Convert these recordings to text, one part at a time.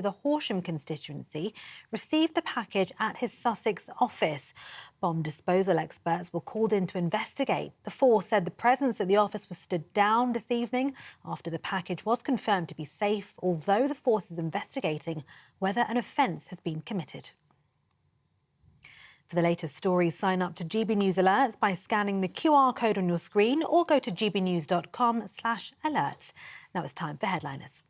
the Horsham constituency received the package at his Sussex office. Bomb disposal experts were called in to investigate. The force said the presence at the office was stood down this evening after the package was confirmed to be safe, although the force is investigating whether an offence has been committed. For the latest stories, sign up to GB News Alerts by scanning the QR code on your screen or go to gbnews.com/alerts. Now it's time for Headliners.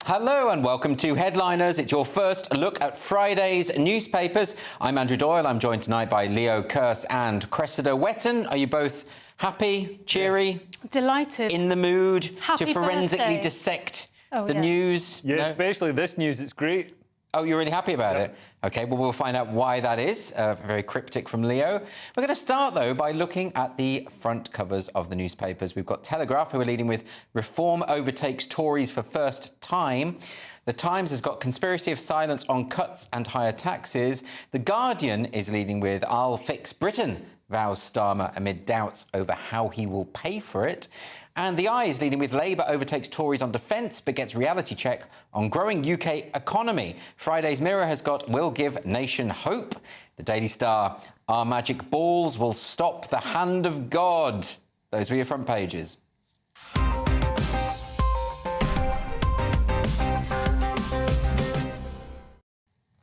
Hello and welcome to Headliners. It's your first look at Friday's newspapers. I'm Andrew Doyle. I'm joined tonight by Leo Kearse and Cressida Wetton. Are you both happy, cheery? Delighted. In the mood Happy to forensically birthday. dissect the news? Yeah, No? especially this news. It's great. Oh, you're really happy about it? OK, well, we'll find out why that is. Very cryptic from Leo. We're going to start, though, by looking at the front covers of the newspapers. We've got Telegraph, who are leading with Reform overtakes Tories for first time. The Times has got conspiracy of silence on cuts and higher taxes. The Guardian is leading with I'll fix Britain, vows Starmer amid doubts over how he will pay for it. And The Eye is leading with Labour overtakes Tories on defence but gets reality check on growing UK economy. Friday's Mirror has got will give nation hope. The Daily Star, our magic balls will stop the hand of God. Those were your front pages.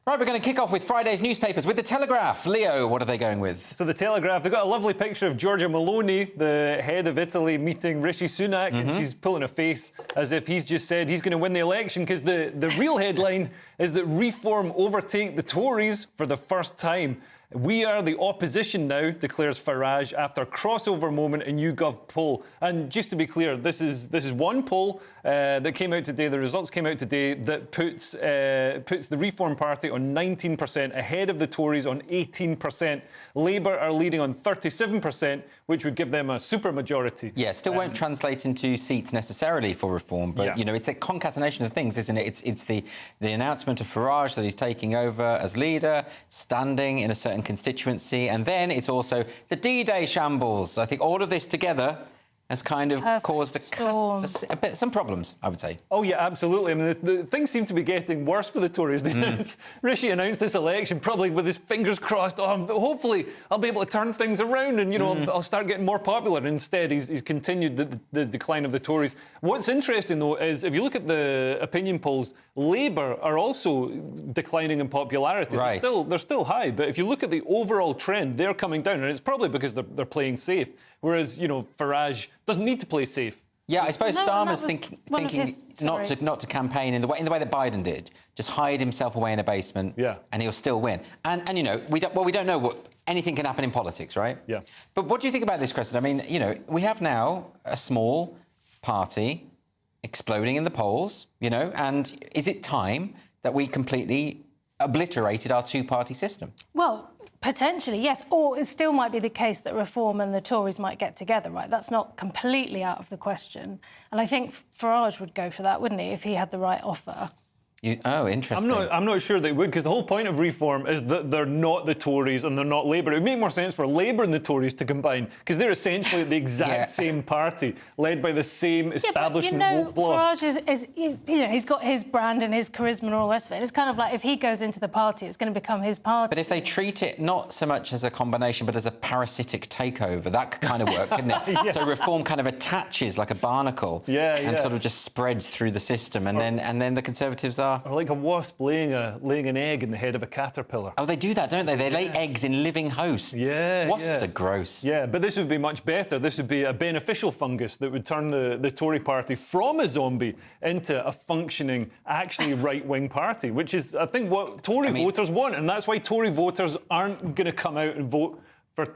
Right, we're going to kick off with Friday's newspapers with The Telegraph. Leo, what are they going with? So The Telegraph, they've got a lovely picture of Giorgia Meloni, the head of Italy, meeting Rishi Sunak, and she's pulling a face as if he's just said he's going to win the election, because the real headline is that Reform overtake the Tories for the first time. We are the opposition now, declares Farage after crossover moment in YouGov poll. And just to be clear, this is one poll that came out today. The results came out today that puts the Reform Party on 19%, ahead of the Tories on 18%. Labour are leading on 37%, which would give them a supermajority. Yeah, still won't translate into seats necessarily for Reform, but you know, it's a concatenation of things, isn't it? It's the announcement of Farage that he's taking over as leader, standing in a certain constituency, and then it's also the D-Day shambles. I think all of this together has kind of caused some problems, I would say. Oh, yeah, absolutely. I mean, the things seem to be getting worse for the Tories. Rishi announced this election probably with his fingers crossed. Oh, hopefully I'll be able to turn things around and, you know, I'll start getting more popular. Instead, he's continued the decline of the Tories. What's interesting, though, is if you look at the opinion polls, Labour are also declining in popularity. Right. They're still high, but if you look at the overall trend, they're coming down, and it's probably because they're playing safe, whereas, you know, Farage doesn't need to play safe. Yeah, I suppose Starmer's thinking his, not to campaign in the way that Biden did, just hide himself away in a basement, and he'll still win. And you know, we don't know what anything can happen in politics, right? Yeah. But what do you think about this, Cressida? I mean, you know, we have now a small party exploding in the polls, you know, and is it time that we completely obliterated our two-party system? Well, potentially, yes. Or it still might be the case that Reform and the Tories might get together, right? That's not completely out of the question. And I think Farage would go for that, wouldn't he, if he had the right offer? Oh, interesting. I'm not sure they would, because the whole point of Reform is that they're not the Tories and they're not Labour. It would make more sense for Labour and the Tories to combine, because they're essentially the exact same party, led by the same establishment woke bloc. Farage is, you know, he's got his brand and his charisma and all the rest of it. It's kind of like if he goes into the party, it's going to become his party. But if they treat it not so much as a combination, but as a parasitic takeover, that could kind of work, couldn't it? So Reform kind of attaches like a barnacle and sort of just spreads through the system, and then the Conservatives are... Or like a wasp laying an egg in the head of a caterpillar. Oh, they do that, don't they? They lay eggs in living hosts. Wasps are gross. Yeah, but this would be much better. This would be a beneficial fungus that would turn the Tory party from a zombie into a functioning, actually right-wing party, which is, I think, what Tory voters want. And that's why Tory voters aren't going to come out and vote for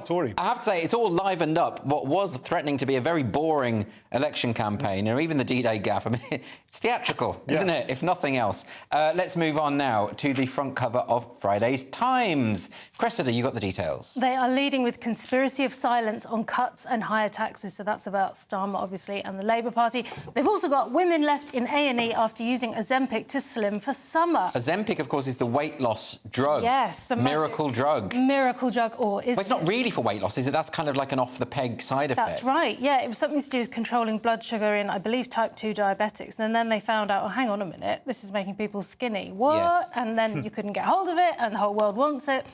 Tory. I have to say, it's all livened up what was threatening to be a very boring election campaign, or even the D-Day gaffe. I mean, it's theatrical, isn't it, if nothing else? Let's move on now to the front cover of Friday's Times. Cressida, you got the details. They are leading with conspiracy of silence on cuts and higher taxes. So that's about Starmer, obviously, and the Labour Party. They've also got women left in A&E after using Ozempic to slim for summer. Ozempic, of course, is the weight loss drug. Yes, the miracle drug. Miracle drug, or is it's not really for weight loss, is it? That's kind of like an off-the-peg side effect. That's right, yeah. It was something to do with controlling blood sugar in, I believe, type 2 diabetics. And then they found out, oh, hang on a minute, this is making people skinny. What? Yes. And then you couldn't get hold of it, and the whole world wants it.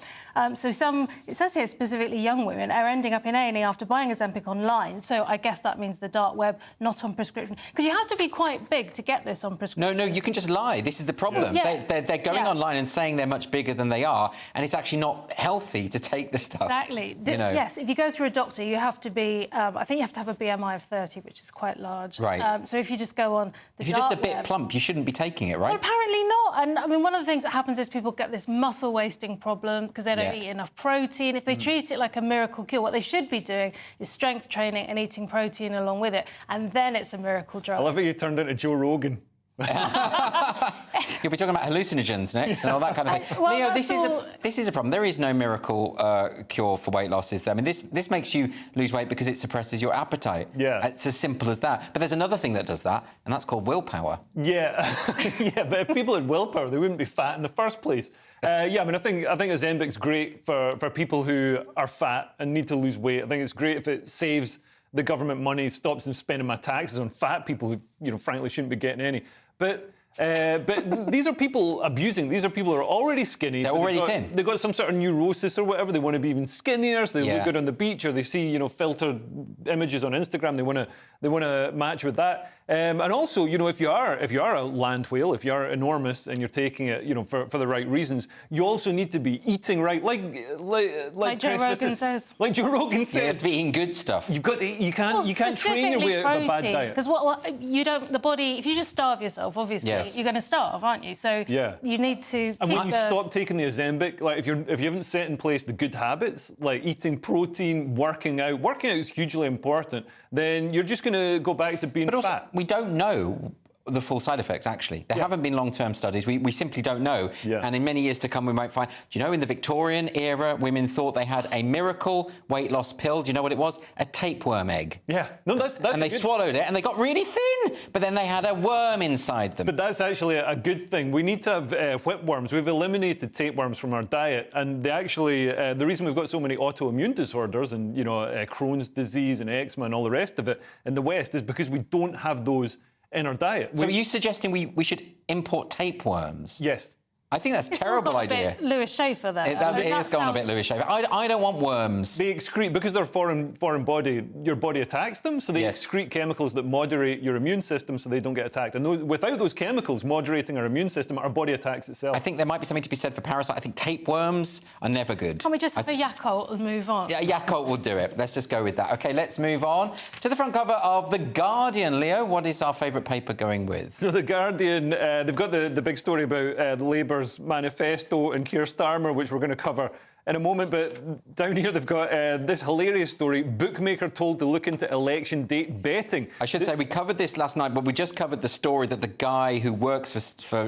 So it says here specifically young women are ending up in A&E after buying Ozempic online. So I guess that means the dark web, not on prescription. Because you have to be quite big to get this on prescription. No, you can just lie. This is the problem. Yeah. They're going online and saying they're much bigger than they are, and it's actually not healthy to take this stuff. Exactly. Yes, if you go through a doctor, you have to be, I think you have to have a BMI of 30, which is quite large. Right. So if you just go on the If you're just a dark bit web, plump, you shouldn't be taking it, right? well, apparently not. And, I mean, one of the things that happens is people get this muscle wasting problem because they don't eat enough protein. If they treat it like a miracle cure, what they should be doing is strength training and eating protein along with it, and then it's a miracle drug. I love how you turned into Joe Rogan. You'll be talking about hallucinogens next and all that kind of thing. Well, Leo, this is a problem. There is no miracle cure for weight loss, is there? I mean, this makes you lose weight because it suppresses your appetite. Yeah. It's as simple as that. But there's another thing that does that, and that's called willpower. Yeah, yeah. But if people had willpower, they wouldn't be fat in the first place. I mean, I think Ozempic's great for people who are fat and need to lose weight. I think it's great if it saves the government money, stops them spending my taxes on fat people who, frankly, shouldn't be getting any. But these are people abusing. These are people who are already skinny. They're already thin. They've got some sort of neurosis or whatever. They want to be even skinnier, so they look good on the beach, or they see, filtered images on Instagram. They want to match with that. And also, if you are a land whale, if you are enormous and you're taking it, for the right reasons, you also need to be eating right, like Joe Rogan says. Like Joe Rogan says. You have to be eating good stuff. You've got to. You can't train your way out of a bad diet. Because the body, if you just starve yourself, obviously. You're going to starve, aren't you? So you need to. And when you stop taking the Ozempic, like if you haven't set in place the good habits, like eating protein, working out is hugely important. Then you're just going to go back to being fat. We don't know the full side effects, actually. There haven't been long-term studies. We simply don't know. Yeah. And in many years to come, we might find... Do you know, in the Victorian era, women thought they had a miracle weight loss pill. Do you know what it was? A tapeworm egg. Yeah. No, that's and they swallowed it, and they got really thin, but then they had a worm inside them. But that's actually a good thing. We need to have whipworms. We've eliminated tapeworms from our diet, and the reason we've got so many autoimmune disorders and, Crohn's disease and eczema and all the rest of it in the West is because we don't have those in our diet. So are you suggesting we should import tapeworms? Yes. I think that's a terrible idea. Bit Lewis Schaefer there. It is going a bit Lewis Schaefer. I don't want worms. They excrete, because they're foreign body, your body attacks them, so they excrete chemicals that moderate your immune system so they don't get attacked. And without those chemicals moderating our immune system, our body attacks itself. I think there might be something to be said for parasites. I think tapeworms are never good. Can we just have a Yakult and move on? Yeah, Yakult will do it. Let's just go with that. OK, let's move on to the front cover of The Guardian. Leo, what is our favourite paper going with? So The Guardian, they've got the big story about Labour's manifesto and Keir Starmer, which we're going to cover in a moment. But down here they've got this hilarious story: bookmaker told to look into election date betting. I should say we covered this last night, but we just covered the story that the guy who works for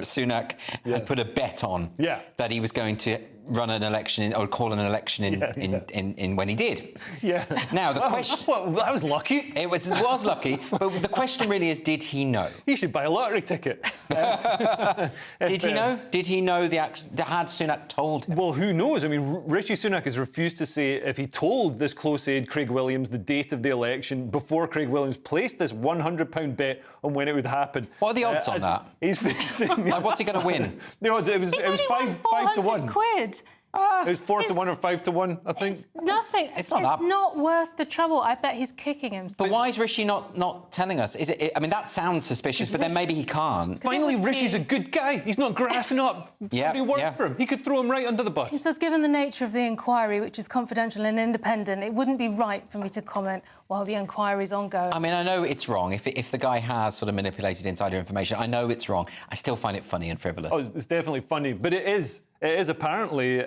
Sunak had put a bet on that he was going to run an election or call an election in when he did. Yeah. Now the question. Well, that was lucky. It was lucky, but the question really is: did he know? He should buy a lottery ticket. Did he know? Did he know had Sunak told him? Well, who knows? I mean, Rishi Sunak has refused to say if he told this close aide Craig Williams the date of the election before Craig Williams placed this £100 bet on when it would happen. What are the odds on that? He's facing. Like, what's he going to win? The odds. It was five to one. £400. It was 4 to 1 or 5 to 1, I think. It's nothing. It's not worth the trouble. I bet he's kicking him. But why is Rishi not telling us? Is it? I mean, that sounds suspicious, but then maybe he can't. Finally, Rishi's a good guy. He's not grassing up. Somebody works for him. He could throw him right under the bus. He says, given the nature of the inquiry, which is confidential and independent, it wouldn't be right for me to comment while the inquiry's ongoing. I mean, I know it's wrong. If the guy has sort of manipulated insider information, I know it's wrong. I still find it funny and frivolous. Oh, it's definitely funny, but it is It is apparently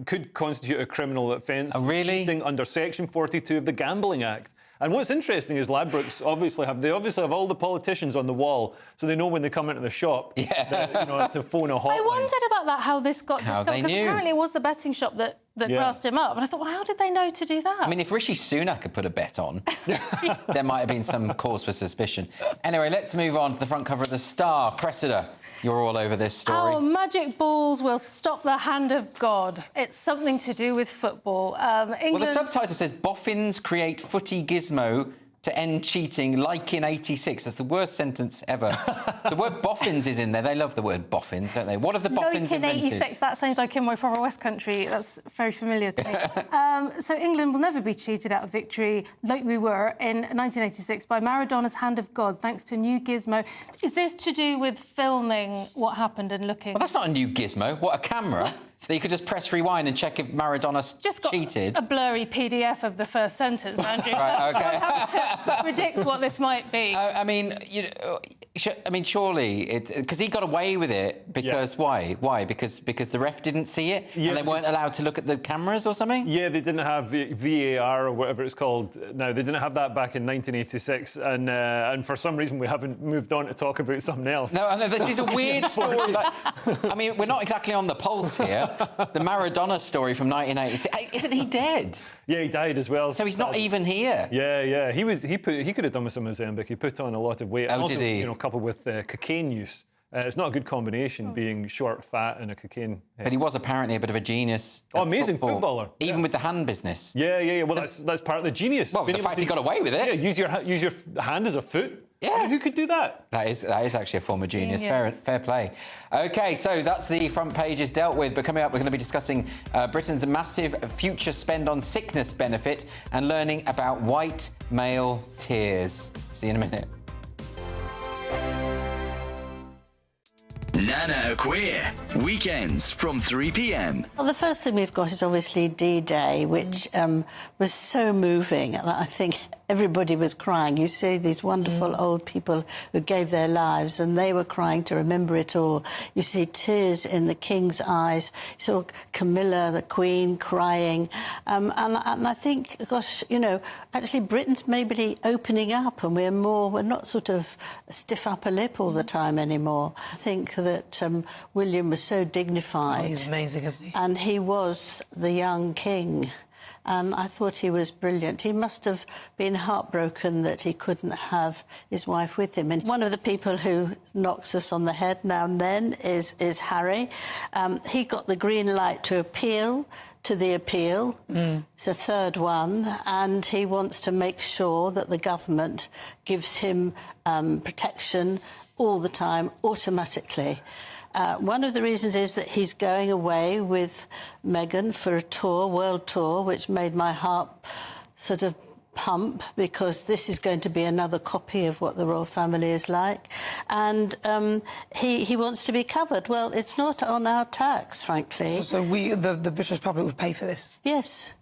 could constitute a criminal offence. Oh, really? Cheating under Section 42 of the Gambling Act. And what's interesting is Ladbrokes obviously have all the politicians on the wall, so they know when they come into the shop that, to phone a hotline. I wondered about that, how this got discovered, because apparently it was the betting shop that grassed him up. And I thought, well, how did they know to do that? I mean, if Rishi Sunak had put a bet on, there might have been some cause for suspicion. Anyway, let's move on to the front cover of the Star. Cressida, you're all over this story. Our magic balls will stop the hand of God. It's something to do with football. England... Well, the subtitle says, Boffins create footy gizmo to end cheating like in 86. That's the worst sentence ever. The word boffins is in there. They love the word boffins, don't they? What have the boffins like in invented? 86, that sounds like in my proper West Country. That's very familiar to me. So England will never be cheated out of victory like we were in 1986 by Maradona's hand of God, thanks to new gizmo. Is this to do with filming what happened and looking... Well, that's not a new gizmo. What, a camera? So you could just press rewind and check if Maradona just got cheated. A blurry PDF of the first sentence, Andrew. Right, okay. So I have to predict what this might be. I mean, surely, because he got away with it because why? Why? Because the ref didn't see it and they weren't allowed to look at the cameras or something? Yeah, they didn't have VAR or whatever it's called now. They didn't have that back in 1986, and for some reason we haven't moved on to talk about something else. No, this is a weird story. I mean, we're not exactly on the pulse here. The Maradona story from 1986. Isn't he dead? Yeah, he died as well. So he's not even here. Yeah. He could have done with some Ozempic. He put on a lot of weight. Oh, and also, did he? Coupled with cocaine use. It's not a good combination, being short, fat, and a cocaine. But he was apparently a bit of a genius. Oh, amazing footballer. Even with the hand business. Yeah. Well, that's part of the genius. Well, the fact he got away with it. Yeah, use your hand as a foot. Yeah. I mean, who could do that? That is actually a form of genius. Fair play. OK, so that's the front pages dealt with. But coming up, we're going to be discussing Britain's massive future spend on sickness benefit and learning about white male tears. See you in a minute. Nana Queer, weekends from 3 p.m. Well, the first thing we've got is obviously D-Day, which was so moving that I think everybody was crying. You see these wonderful old people who gave their lives and they were crying to remember it all. You see tears in the King's eyes. You saw Camilla, the Queen, crying. And I think, gosh, actually Britain's maybe opening up and we're not sort of stiff upper lip all the time anymore. I think that William was so dignified. Oh, he's amazing, isn't he? And he was the young king. And I thought he was brilliant. He must have been heartbroken that he couldn't have his wife with him. And one of the people who knocks us on the head now and then is Harry. He got the green light to appeal to the appeal. It's a third one, and he wants to make sure that the government gives him protection all the time, automatically. One of the reasons is that he's going away with Meghan for a world tour, which made my heart sort of pump, because this is going to be another copy of what the royal family is like. And he wants to be covered. Well, it's not on our tax, frankly. So the British public would pay for this? Yes,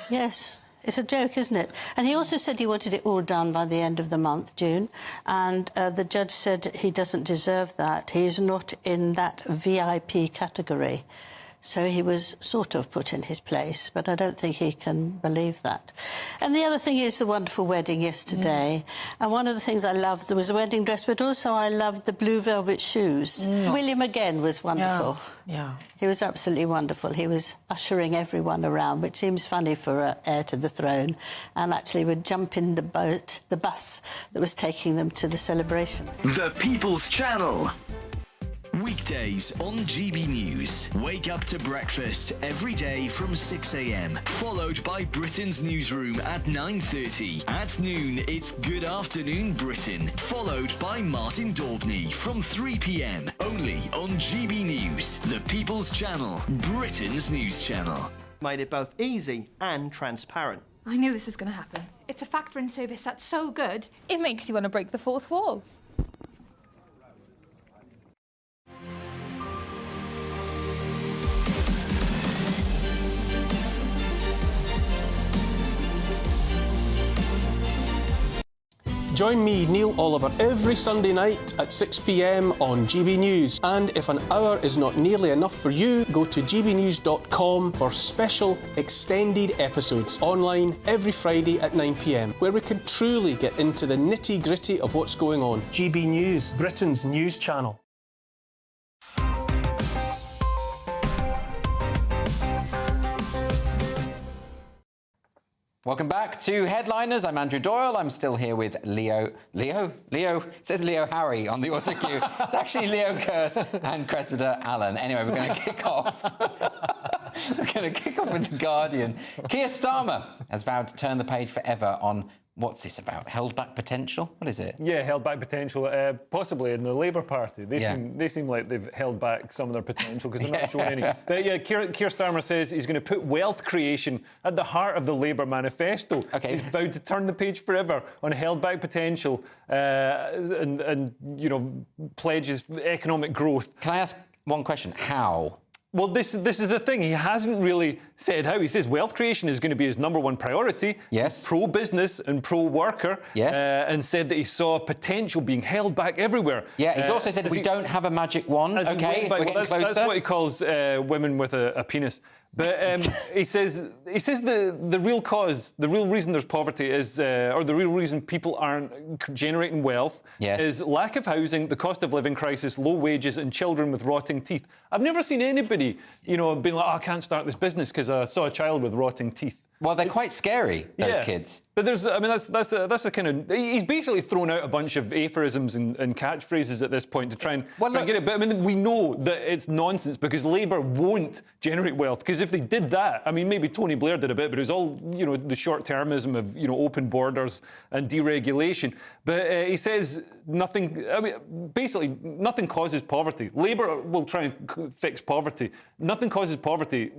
yes. It's a joke, isn't it? And he also said he wanted it all done by the end of the month, June, and the judge said he doesn't deserve that. He's not in that VIP category. So he was sort of put in his place, but I don't think he can believe that. And the other thing is the wonderful wedding yesterday. And one of the things I loved, there was a wedding dress, but also I loved the blue velvet shoes. William again was wonderful. Yeah. He was absolutely wonderful. He was ushering everyone around, which seems funny for an heir to the throne, and actually would jump in the bus that was taking them to the celebration. The People's Channel. Weekdays on GB News. Wake up to breakfast every day from 6 a.m. Followed by Britain's newsroom at 9:30. At noon, it's Good Afternoon Britain. Followed by Martin Daubney from 3 p.m. Only on GB News. The People's Channel. Britain's news channel. Made it both easy and transparent. I knew this was going to happen. It's a factoring service that's so good, it makes you want to break the fourth wall. Join me, Neil Oliver, every Sunday night at 6 p.m. on GB News. And if an hour is not nearly enough for you, go to gbnews.com for special extended episodes online every Friday at 9 p.m, where we can truly get into the nitty-gritty of what's going on. GB News, Britain's news channel. Welcome back to Headliners. I'm Andrew Doyle. I'm still here with Leo. It says Leo Harry on the autocue. It's actually Leo Kearse and Cressida Allen. Anyway, we're going to kick off. We're going to kick off with The Guardian. Keir Starmer has vowed to turn the page forever on, what's this about? Held back potential? What is it? Yeah, held back potential, possibly in the Labour Party. They seem like they've held back some of their potential because they're not showing any. But yeah, Keir Starmer says he's going to put wealth creation at the heart of the Labour manifesto. Okay. He's vowed to turn the page forever on held back potential and pledges economic growth. Can I ask one question? How? Well, this is the thing. He hasn't really said how. He says wealth creation is going to be his number one priority. Yes. Pro-business and pro-worker. Yes. And said that he saw potential being held back everywhere. Yeah, he's also said we don't have a magic wand. Okay, we're getting closer. That's what he calls women with a penis. But he says the real cause, the real reason there's poverty is, or the real reason people aren't generating wealth, is lack of housing, the cost of living crisis, low wages, and children with rotting teeth. I've never seen anybody, being like, oh, I can't start this business because I saw a child with rotting teeth. Well, they're quite scary, those kids. But that's a kind of... He's basically thrown out a bunch of aphorisms and catchphrases at this point to try and get it. But I mean, we know that it's nonsense because Labour won't generate wealth. Because if they did that, I mean, maybe Tony Blair did a bit, but it was all, the short-termism of, open borders and deregulation. But he says nothing... I mean, basically, nothing causes poverty. Labour will try and fix poverty. Nothing causes poverty.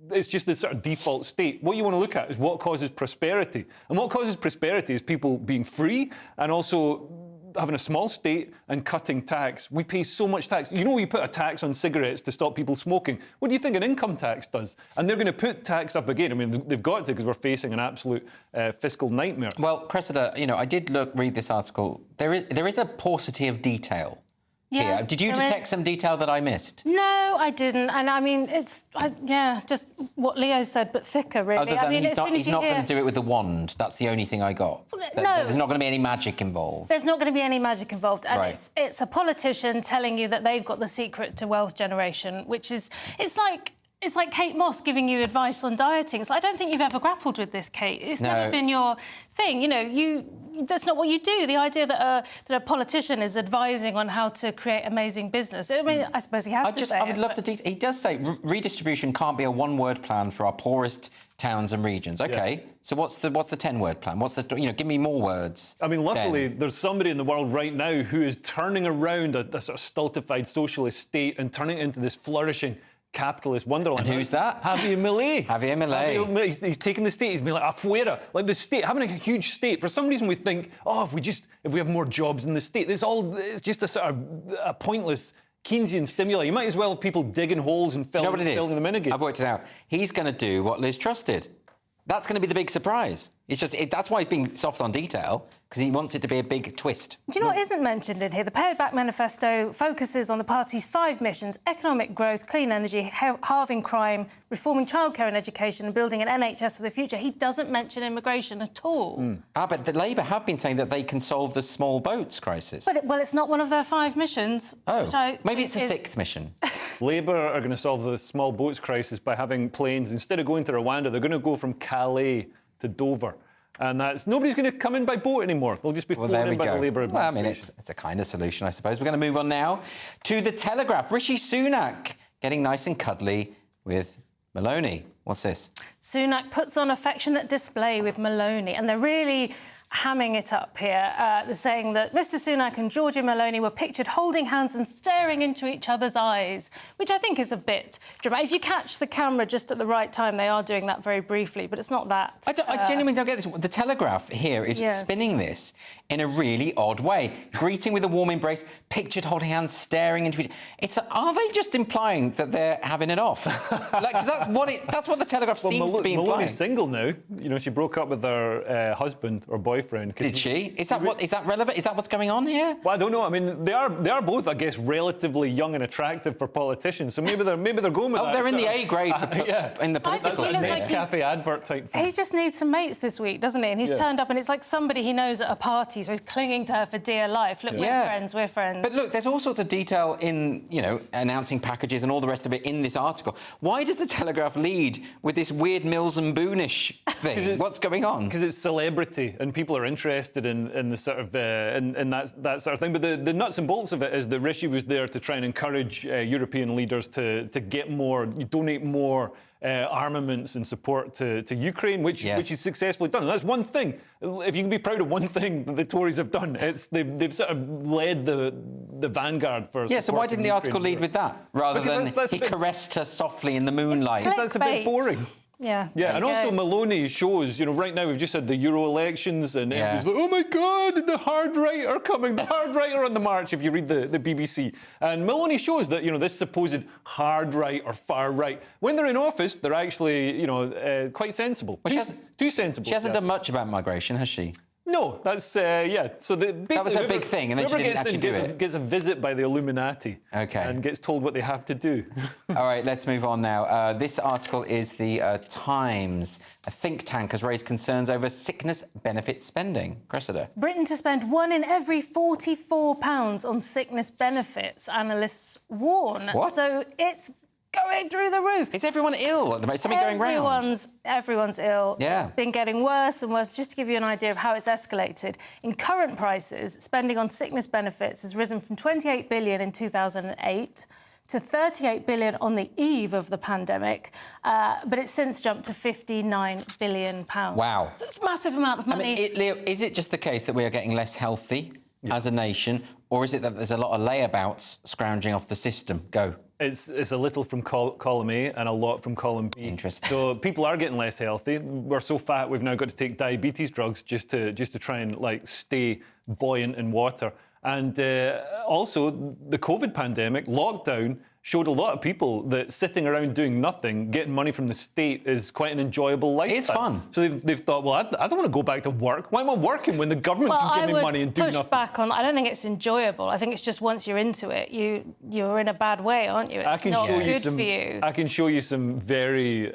It's just this sort of default state. What you want to look at is what causes prosperity. And what causes prosperity is people being free and also having a small state and cutting tax. We pay so much tax. We put a tax on cigarettes to stop people smoking. What do you think an income tax does? And they're going to put tax up again. I mean, they've got to because we're facing an absolute fiscal nightmare. Well, Cressida, I did read this article. There is a paucity of detail. Yeah, here. Did you detect some detail that I missed? No, I didn't. And I mean, just what Leo said, but thicker, really. Other than he's not going to do it with the wand. That's the only thing I got. No. There's not going to be any magic involved. There's not going to be any magic involved. And right. it's a politician telling you that they've got the secret to wealth generation, which is... It's like Kate Moss giving you advice on dieting. I don't think you've ever grappled with this, Kate. It's never been your thing. That's not what you do. The idea that a politician is advising on how to create amazing business. I mean, I suppose he has to say I would love the detail. He does say redistribution can't be a one-word plan for our poorest towns and regions. OK, so what's the 10-word plan? What's the give me more words? I mean, luckily there's somebody in the world right now who is turning around a sort of stultified socialist state and turning it into this flourishing capitalist wonderland. And who's that? Javier Milei. He's taken the state. He's been like afuera, like the state, having a huge state. For some reason, we think, if we have more jobs in the state, it's just a sort of a pointless Keynesian stimuli. You might as well have people digging holes and filling them in again. I've worked it out. He's going to do what Liz Truss did. That's going to be the big surprise. That's why he's being soft on detail, because he wants it to be a big twist. Do you know what isn't mentioned in here? The Pared Back Manifesto focuses on the party's 5 missions: economic growth, clean energy, halving crime, reforming childcare and education, and building an NHS for the future. He doesn't mention immigration at all. But the Labour have been saying that they can solve the small boats crisis. But it's not one of their 5 missions. Maybe it's a 6th mission. Labour are going to solve the small boats crisis by having planes, instead of going to Rwanda, they're going to go from Calais to Dover. And nobody's going to come in by boat anymore. They'll just be flown in by the Labour administration. Well, I mean, it's a kind of solution, I suppose. We're going to move on now to The Telegraph. Rishi Sunak getting nice and cuddly with Meloni. What's this? Sunak puts on affectionate display with Meloni, and they're really hamming it up here. They're saying that Mr Sunak and Giorgia Meloni were pictured holding hands and staring into each other's eyes, which I think is a bit dramatic. If you catch the camera just at the right time, they are doing that very briefly, but it's not that. I genuinely don't get this. The Telegraph here is spinning this in a really odd way. Greeting with a warm embrace, pictured holding hands, staring into each other. Are they just implying that they're having it off? Because that's what the Telegraph seems to be implying. Meloni's single now. She broke up with her husband or boyfriend boyfriend. Did she? Is that relevant? Is that what's going on here? Well, I don't know. I mean, they are both, I guess, relatively young and attractive for politicians. So maybe they're going with that. Oh, they're in the A grade in the I political think he looks space. like Nescafe advert type thing. He just needs some mates this week, doesn't he? And he's turned up, and it's like somebody he knows at a party, so he's clinging to her for dear life. Look, we're friends. But look, there's all sorts of detail in, announcing packages and all the rest of it in this article. Why does the Telegraph lead with this weird Mills and Boonish thing? What's going on? Because it's celebrity and people are interested in the sort of in that sort of thing. But the nuts and bolts of it is that Rishi was there to try and encourage European leaders to donate more armaments and support to Ukraine, which he's successfully done. And that's one thing. If you can be proud of one thing that the Tories have done, it's they've sort of led the vanguard for. Yeah. So why didn't the article lead with that rather than he caressed her softly in the moonlight? That's a bit boring. Yeah. Yeah, and also Meloni shows, right now we've just had the Euro elections and everyone's like, oh my God, the hard right are coming, the hard right are on the march, if you read the BBC. And Meloni shows that, this supposed hard right or far right, when they're in office, they're actually, quite sensible. Well, too sensible. She hasn't done much about migration, has she? No, that's, So basically, that was her big thing, and then she didn't actually do it. Gets a visit by the Illuminati. Okay. And gets told what they have to do. All right, let's move on now. This article is the Times. A think tank has raised concerns over sickness benefit spending. Cressida. Britain to spend 1 in every £44 on sickness benefits, analysts warn. What? So it's going through the roof. Is everyone ill at the moment? Something going round? Everyone's ill. Yeah. It's been getting worse and worse. Just to give you an idea of how it's escalated, in current prices, spending on sickness benefits has risen from 28 billion in 2008 to 38 billion on the eve of the pandemic, but it's since jumped to 59 billion pounds. Wow. So it's a massive amount of money. I mean, Leo, is it just the case that we are getting less healthy as a nation, or is it that there's a lot of layabouts scrounging off the system? Go. It's a little from column A and a lot from column B. Interesting. So people are getting less healthy. We're so fat we've now got to take diabetes drugs just to try and stay buoyant in water. And also the COVID pandemic, lockdown, showed a lot of people that sitting around doing nothing, getting money from the state is quite an enjoyable lifestyle. It is fun. So they've thought, well, I don't want to go back to work. Why am I working when the government can give me money and do nothing? I don't think it's enjoyable. I think it's just once you're into it, you're in a bad way, aren't you? It's not good for you. I can show you some very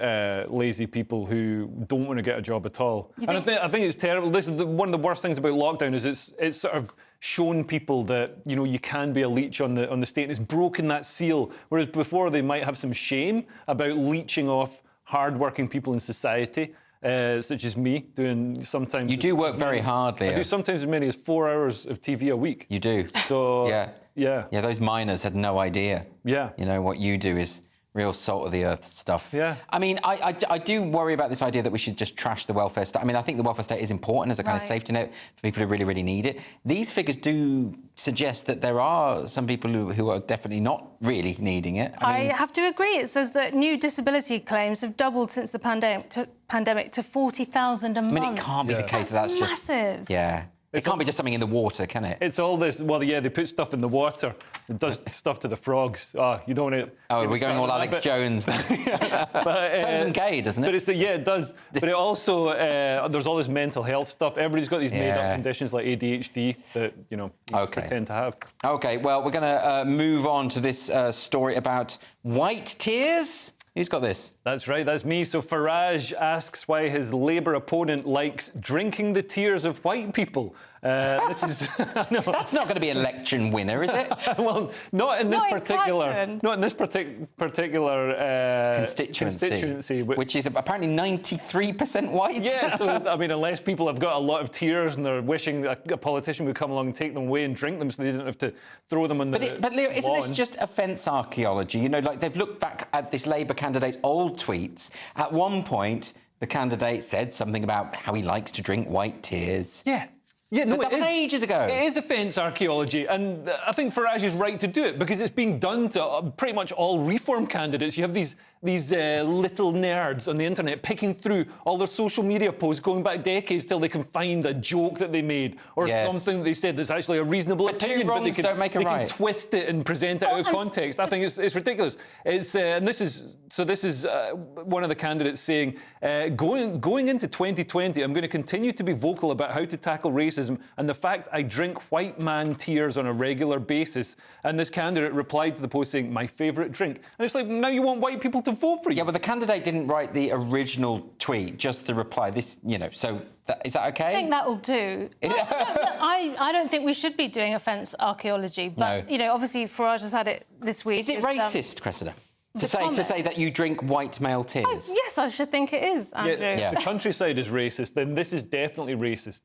lazy people who don't want to get a job at all. I think it's terrible. This is one of the worst things about lockdown is it's sort of shown people that you can be a leech on the state, and it's broken that seal. Whereas before they might have some shame about leeching off hard-working people in society, such as me, doing sometimes. You do work very hard, Leo. I do sometimes as many as 4 hours of TV a week. You do. So yeah. Those miners had no idea. Yeah. What you do is real salt of the earth stuff. Yeah. I mean, I do worry about this idea that we should just trash the welfare state. I mean, I think the welfare state is important as a kind of safety net for people who really, really need it. These figures do suggest that there are some people who are definitely not really needing it. I have to agree. It says that new disability claims have doubled since the pandemic to 40,000 a month. I mean, it can't be the case that's just massive. Yeah. It can't be just something in the water, can it? It's all this. Well, yeah, they put stuff in the water. It does stuff to the frogs. You don't want to. Oh, we're going all Alex Jones. But sounds them gay, doesn't it? But it does. But it also there's all this mental health stuff. Everybody's got these made-up conditions like ADHD that you pretend to have. Okay, well, we're going to move on to this story about white tears. Who's got this? That's right, that's me. So Farage asks why his Labour opponent likes drinking the tears of white people. This is That's not going to be an election winner, is it? Well, not in this particular constituency, which is apparently 93% white. Yeah, so I mean, unless people have got a lot of tears and they're wishing a politician would come along and take them away and drink them, so they didn't have to throw them on the. But Leo, isn't this just offence archaeology? They've looked back at this Labour candidate's old tweets. At one point, the candidate said something about how he likes to drink white tears. Yeah. Yeah, no, but that was ages ago. It is offence archaeology, and I think Farage is right to do it because it's being done to pretty much all reform candidates. You have these little nerds on the internet picking through all their social media posts going back decades till they can find a joke that they made or something that they said that's actually a reasonable opinion, but they can twist it and present it out of context. I think it's ridiculous. And this is one of the candidates saying, going into 2020, I'm going to continue to be vocal about how to tackle racism and the fact I drink white man tears on a regular basis. And this candidate replied to the post saying, my favourite drink. And it's like, now you want white people to vote for you. Yeah, but the candidate didn't write the original tweet, just the reply. This, so is that okay? I think that'll do. I don't think we should be doing offence archaeology, but, obviously Farage has had it this week. Is it racist, Cressida? To say that you drink white male tears? Yes, I should think it is, Andrew. Yeah. The countryside is racist, then this is definitely racist.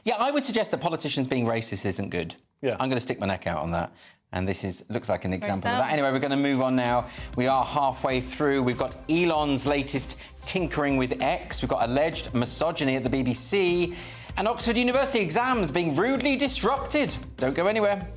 Yeah, I would suggest that politicians being racist isn't good. Yeah. I'm going to stick my neck out on that. And this looks like an example of that. Anyway, we're going to move on now. We are halfway through. We've got Elon's latest tinkering with X. We've got alleged misogyny at the BBC. And Oxford University exams being rudely disrupted. Don't go anywhere.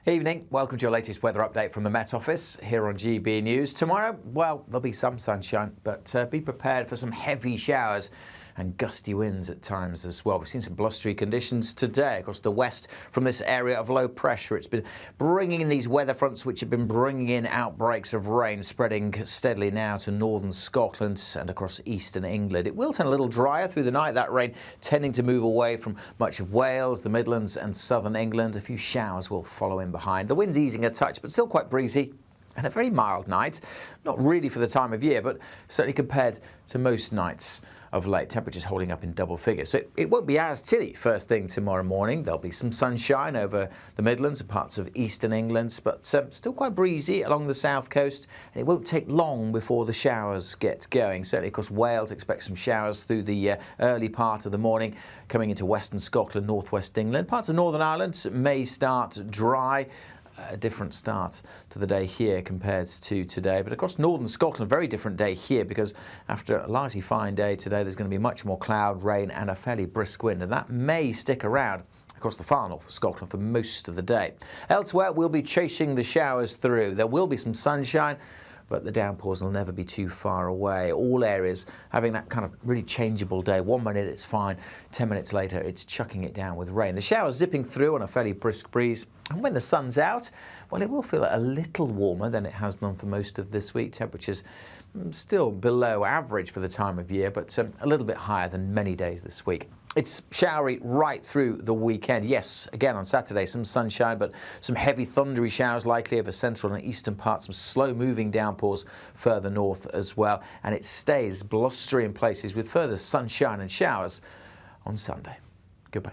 Evening, welcome to your latest weather update from the Met Office here on GB News. Tomorrow, well, there'll be some sunshine, but be prepared for some heavy showers and gusty winds at times as well. We've seen some blustery conditions today across the west from this area of low pressure. It's been bringing in these weather fronts which have been bringing in outbreaks of rain, spreading steadily now to northern Scotland and across eastern England. It will turn a little drier through the night, that rain tending to move away from much of Wales, the Midlands and southern England. A few showers will follow in behind. The wind's easing a touch, but still quite breezy. And a very mild night, not really for the time of year, but certainly compared to most nights of late. Temperatures holding up in double figures. So it won't be as chilly first thing tomorrow morning. There'll be some sunshine over the Midlands and parts of eastern England, but still quite breezy along the south coast. And it won't take long before the showers get going. Certainly, of course, Wales expects some showers through the early part of the morning, coming into western Scotland, northwest England. Parts of Northern Ireland may start dry. A different start to the day here compared to today. But across northern Scotland, a very different day here because after a largely fine day today, there's going to be much more cloud, rain and a fairly brisk wind. And that may stick around across the far north of Scotland for most of the day. Elsewhere, we'll be chasing the showers through. There will be some sunshine, but the downpours will never be too far away. All areas having that kind of really changeable day. 1 minute it's fine, 10 minutes later it's chucking it down with rain. The showers zipping through on a fairly brisk breeze. And when the sun's out, well, it will feel a little warmer than it has done for most of this week. Temperatures still below average for the time of year, but a little bit higher than many days this week. It's showery right through the weekend. Yes, again on Saturday, some sunshine, but some heavy thundery showers likely over central and eastern parts, some slow-moving downpours further north as well. And it stays blustery in places with further sunshine and showers on Sunday. Goodbye.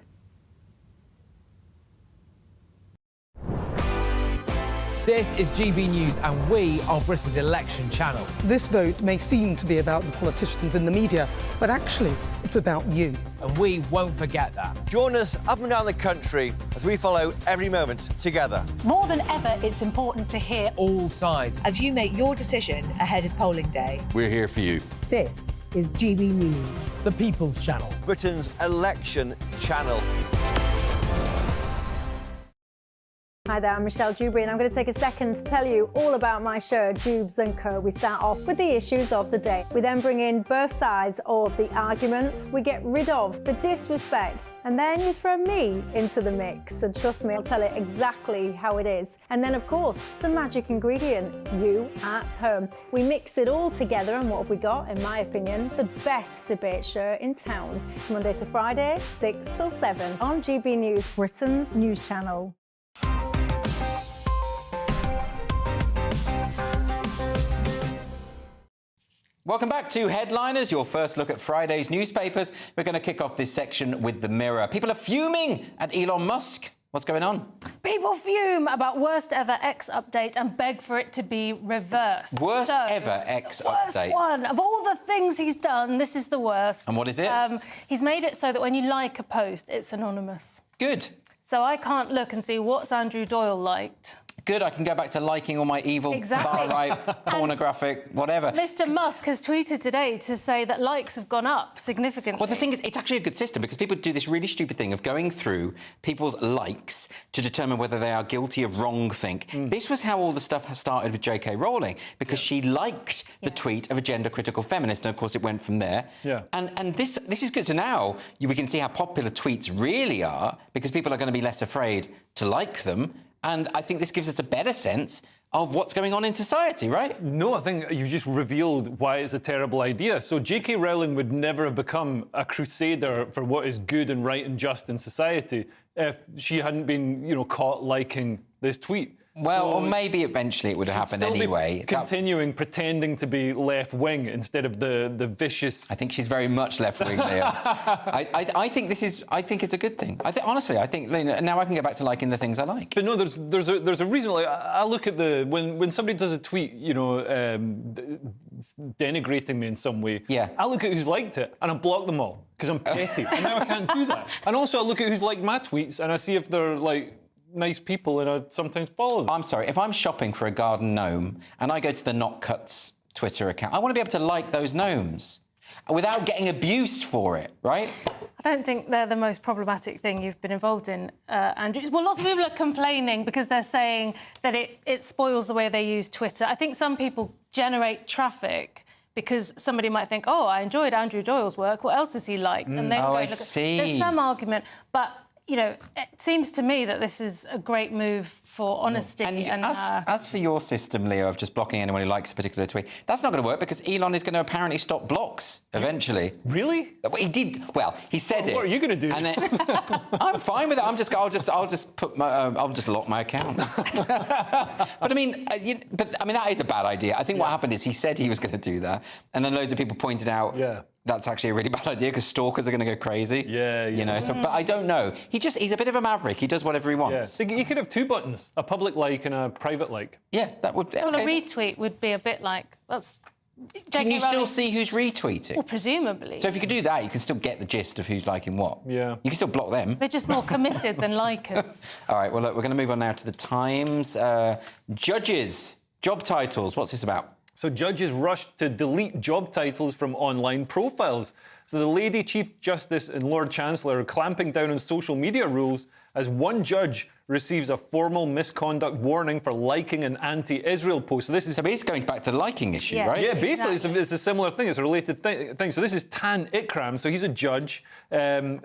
This is GB News and we are Britain's election channel. This vote may seem to be about the politicians in the media, but actually it's about you. And we won't forget that. Join us up and down the country as we follow every moment together. More than ever, it's important to hear all sides as you make your decision ahead of polling day. We're here for you. This is GB News, the People's Channel, Britain's election channel. Hi there, I'm Michelle Dewberry and I'm going to take a second to tell you all about my show, Dubes & Co. We start off with the issues of the day. We then bring in both sides of the argument. We get rid of the disrespect. And then you throw me into the mix. And trust me, I'll tell it exactly how it is. And then, of course, the magic ingredient, you at home. We mix it all together and what have we got, in my opinion, the best debate show in town. Monday to Friday, 6 till 7 on GB News, Britain's news channel. Welcome back to Headliners, your first look at Friday's newspapers. We're going to kick off this section with the Mirror. People are fuming at Elon Musk. What's going on? People fume about worst ever X update and beg for it to be reversed. Worst ever X update? Worst one. Of all the things he's done, this is the worst. And what is it? He's made it so that when you like a post, it's anonymous. Good. So I can't look and see what's Andrew Doyle liked. Good, I can go back to liking all my evil, far-right, pornographic, whatever. Mr. Musk has tweeted today to say that likes have gone up significantly. Well, the thing is, it's actually a good system because people do this really stupid thing of going through people's likes to determine whether they are guilty of wrongthink. This was how all the stuff started with J.K. Rowling, because she liked the tweet of a gender-critical feminist, and of course it went from there. Yeah. And this is good. So now we can see how popular tweets really are, because people are going to be less afraid to like them. And I think this gives us a better sense of what's going on in society, right? No, I think you just revealed why it's a terrible idea. So J.K. Rowling would never have become a crusader for what is good and right and just in society if she hadn't been, caught liking this tweet. Well, or maybe eventually it would have happened anyway. Continuing pretending to be left-wing instead of the vicious... I think she's very much left-wing, Leo. I think it's a good thing. Honestly, I think now I can go back to liking the things I like. But no, there's a reason. Like, I look at when somebody does a tweet, denigrating me in some way. Yeah. I look at who's liked it and I block them all because I'm petty. And now I can't do that. And also I look at who's liked my tweets and I see if they're nice people, and I sometimes follow them. I'm sorry, if I'm shopping for a garden gnome and I go to the Not Cuts Twitter account, I want to be able to like those gnomes without getting abused for it, right? I don't think they're the most problematic thing you've been involved in, Andrew. Well, lots of people are complaining because they're saying that it spoils the way they use Twitter. I think some people generate traffic because somebody might think, oh, I enjoyed Andrew Doyle's work, what else has he liked? And then I see. There's some argument, but... it seems to me that this is a great move for honesty. And as for your system, Leo, of just blocking anyone who likes a particular tweet, that's not going to work because Elon is going to apparently stop blocks eventually. Really? He did. Well, he said it. What are you going to do? And then, I'm fine with it. I'll just put my. I'll just lock my account. But I mean, that is a bad idea. I think what happened is he said he was going to do that, and then loads of people pointed out. Yeah. That's actually a really bad idea because stalkers are going to go crazy. Yeah. So, but I don't know. He's a bit of a maverick. He does whatever he wants. Yeah. He could have two buttons, a public like and a private like. Yeah, that would... Well, a retweet would be a bit like... Can you still see who's retweeting? Well, presumably. So if you could do that, you can still get the gist of who's liking what. Yeah. You can still block them. They're just more committed than likers. All right, well, look, we're going to move on now to the Times. Judges, job titles. What's this about? So judges rushed to delete job titles from online profiles. So the Lady Chief Justice and Lord Chancellor are clamping down on social media rules as one judge receives a formal misconduct warning for liking an anti-Israel post. So this is... So basically going back to the liking issue, right? Yeah, basically it's a similar thing. It's a related thing. So this is Tan Ikram. So he's a judge. Earlier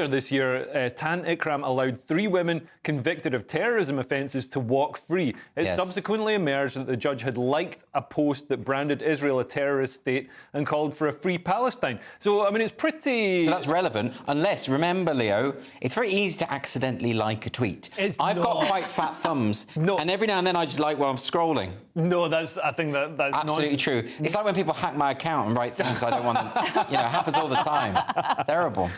this year, Tan Ikram allowed 3 women convicted of terrorism offences to walk free. It subsequently emerged that the judge had liked a post that branded Israel a terrorist state and called for a free Palestine. So, I mean, it's pretty... So that's relevant, unless, remember, Leo, it's very easy to accidentally like a tweet. I've got quite fat thumbs, and every now and then I just like while I'm scrolling. No, I think that's absolutely nonsense. true. It's like when people hack my account and write things I don't want them. It happens all the time. Terrible.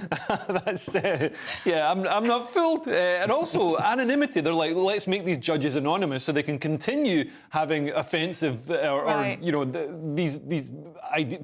That's I'm not fooled. And also anonymity. They're like, let's make these judges anonymous so they can continue having offensive these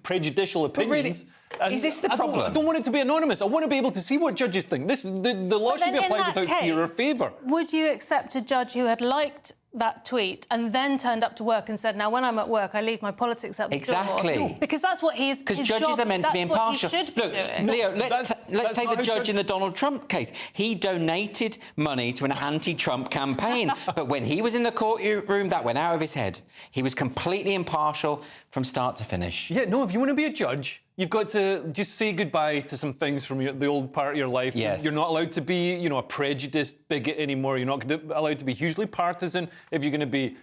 prejudicial opinions. Really, is this the problem? I don't want it to be anonymous. I want to be able to see what judges think. The law should be applied without fear or favour. Would you accept a judge who had liked that tweet and then turned up to work and said, now, when I'm at work, I leave my politics at the door? Exactly. Because that's what he's... Because judges are meant to be impartial. Look, Leo, let's take the judge in the Donald Trump case. He donated money to an anti-Trump campaign. But when he was in the courtroom, that went out of his head. He was completely impartial from start to finish. Yeah, no, if you want to be a judge, you've got to just say goodbye to some things from the old part of your life. Yes. You're not allowed to be, a prejudiced bigot anymore. You're not allowed to be hugely partisan if you're going to be,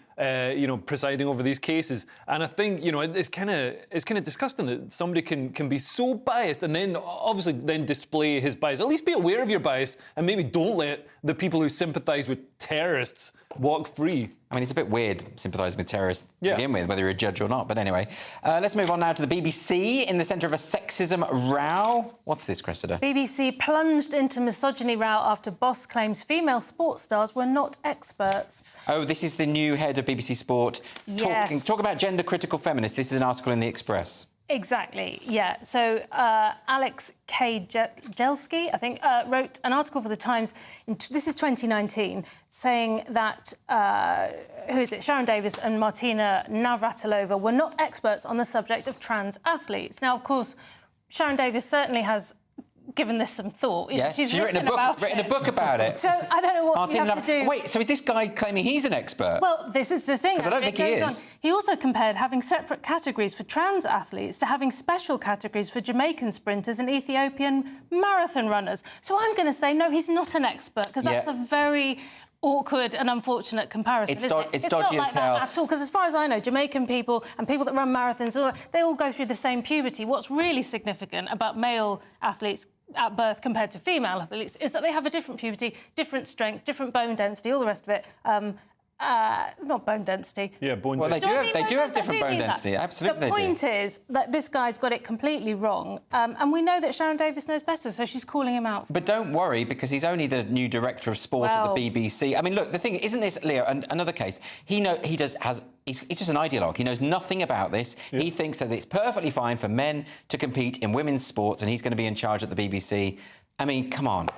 presiding over these cases. And I think, it's kind of disgusting that somebody can be so biased and then obviously then display his bias. At least be aware of your bias and maybe don't let the people who sympathise with terrorists walk free. I mean, it's a bit weird sympathising with terrorists to begin with, whether you're a judge or not. But anyway, let's move on now to the BBC in the centre of a sexism row. What's this, Cressida? BBC plunged into misogyny row after boss claims female sports stars were not experts. Oh, this is the new head of BBC Sport. Yes. Talk about gender-critical feminists. This is an article in The Express. Exactly, yeah. So Alex K. Jelski, I think, wrote an article for The Times, this is 2019, saying that, who is it, Sharon Davis and Martina Navratilova were not experts on the subject of trans athletes. Now, of course, Sharon Davis certainly has given this some thought. Yeah, she's written a book about it. So I don't know what you have to do. Wait, so is this guy claiming he's an expert? Well, this is the thing. Because I don't think he is. He also compared having separate categories for trans athletes to having special categories for Jamaican sprinters and Ethiopian marathon runners. So I'm going to say, no, he's not an expert, because that's a very awkward and unfortunate comparison. It's it's dodgy not as hell. that at all, because as far as I know, Jamaican people and people that run marathons, they all go through the same puberty. What's really significant about male athletes at birth compared to female athletes is that they have a different puberty, different strength, different bone density, all the rest of it. Not bone density. Yeah, bone density. Well, they do have different bone density. Absolutely. The point is that this guy's got it completely wrong, and we know that Sharon Davis knows better, so she's calling him out. But don't worry, because he's only the new director of sport at the BBC. I mean, look, the thing isn't this, Leo, another case. He's just an ideologue. He knows nothing about this. Yeah. He thinks that it's perfectly fine for men to compete in women's sports, and he's going to be in charge at the BBC. I mean, come on.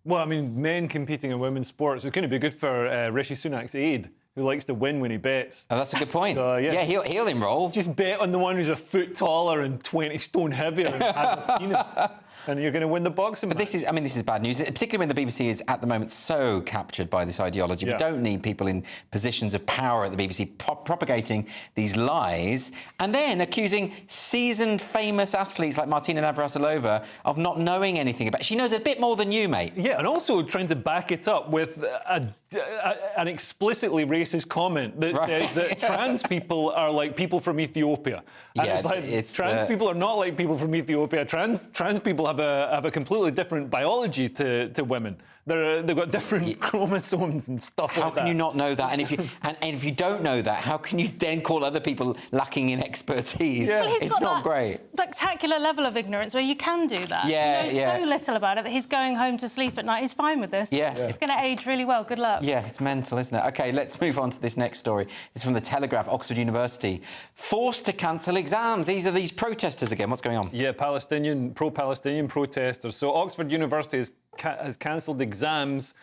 Well, I mean, men competing in women's sports is going to be good for Rishi Sunak's aide, who likes to win when he bets. Oh, that's a good point. So, yeah, he'll enroll. Just bet on the one who's a foot taller and 20 stone heavier and has a penis. And you're going to win the boxing match. But this is bad news, particularly when the BBC is at the moment so captured by this ideology. Yeah. We don't need people in positions of power at the BBC propagating these lies and then accusing seasoned, famous athletes like Martina Navratilova of not knowing anything about it. She knows a bit more than you, mate. Yeah, and also trying to back it up with an explicitly racist comment that says that trans people are like people from Ethiopia. And it's like, trans people are not like people from Ethiopia. Trans people have a completely different biology to women. They've got different chromosomes and stuff like that. How can you not know that? And if you don't know that, how can you then call other people lacking in expertise? Yeah. Well, it's not great. Spectacular level of ignorance where you can do that. Yeah, he knows so little about it that he's going home to sleep at night. He's fine with this. Yeah. It's going to age really well. Good luck. Yeah, it's mental, isn't it? OK, let's move on to this next story. This is from The Telegraph. Oxford University forced to cancel exams. These are these protesters again. What's going on? Yeah, pro-Palestinian protesters. So Oxford University has cancelled exams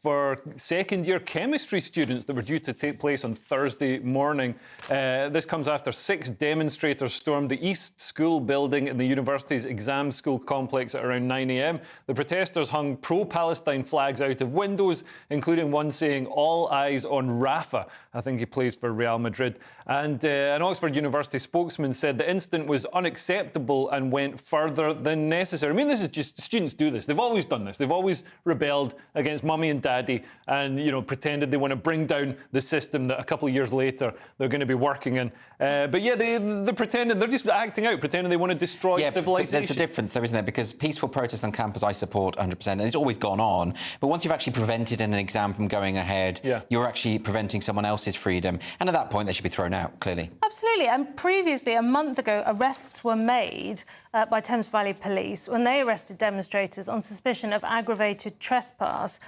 for second-year chemistry students that were due to take place on Thursday morning. This comes after 6 demonstrators stormed the East School building in the university's exam school complex at around 9 a.m. The protesters hung pro-Palestine flags out of windows, including one saying, "All eyes on Rafa." I think he plays for Real Madrid. And an Oxford University spokesman said the incident was unacceptable and went further than necessary. I mean, this is just, students do this. They've always done this. They've always rebelled against mummy and daddy and, pretended they want to bring down the system that a couple of years later they're going to be working in. But yeah, they're pretending, they're just acting out, pretending they want to destroy civilization. There's a difference though, isn't there? Because peaceful protest on campus I support 100%, and it's always gone on. But once you've actually prevented an exam from going ahead, you're actually preventing someone else's freedom. And at that point, they should be thrown out, clearly. Absolutely. And previously, a month ago, arrests were made by Thames Valley Police when they arrested demonstrators on suspicion of aggravated trespass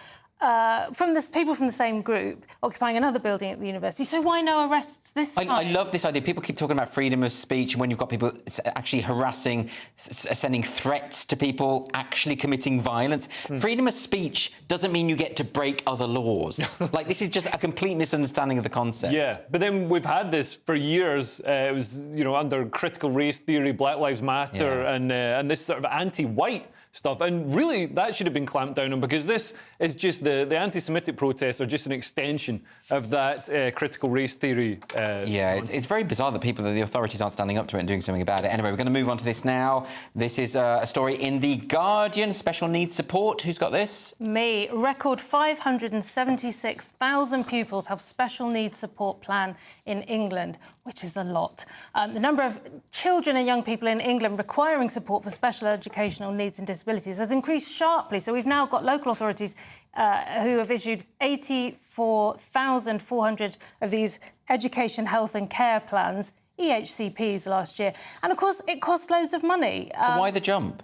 from people from the same group occupying another building at the university. So why no arrests this time? I love this idea. People keep talking about freedom of speech, and when you've got people actually harassing, sending threats to people, actually committing violence. Freedom of speech doesn't mean you get to break other laws. Like, this is just a complete misunderstanding of the concept. Yeah, but then we've had this for years. It was, under critical race theory, Black Lives Matter, and this sort of anti-white stuff. And really, that should have been clamped down on, because this is just the anti-Semitic protests are just an extension of that critical race theory. It's very bizarre that the authorities aren't standing up to it and doing something about it. Anyway, we're going to move on to this now. This is a story in The Guardian. Special needs support. Who's got this? Me. Record 576,000 pupils have special needs support plan in England, which is a lot. The number of children and young people in England requiring support for special educational needs and disabilities has increased sharply. So we've now got local authorities who have issued 84,400 of these education, health and care plans, EHCPs, last year. And, of course, it costs loads of money. So why the jump?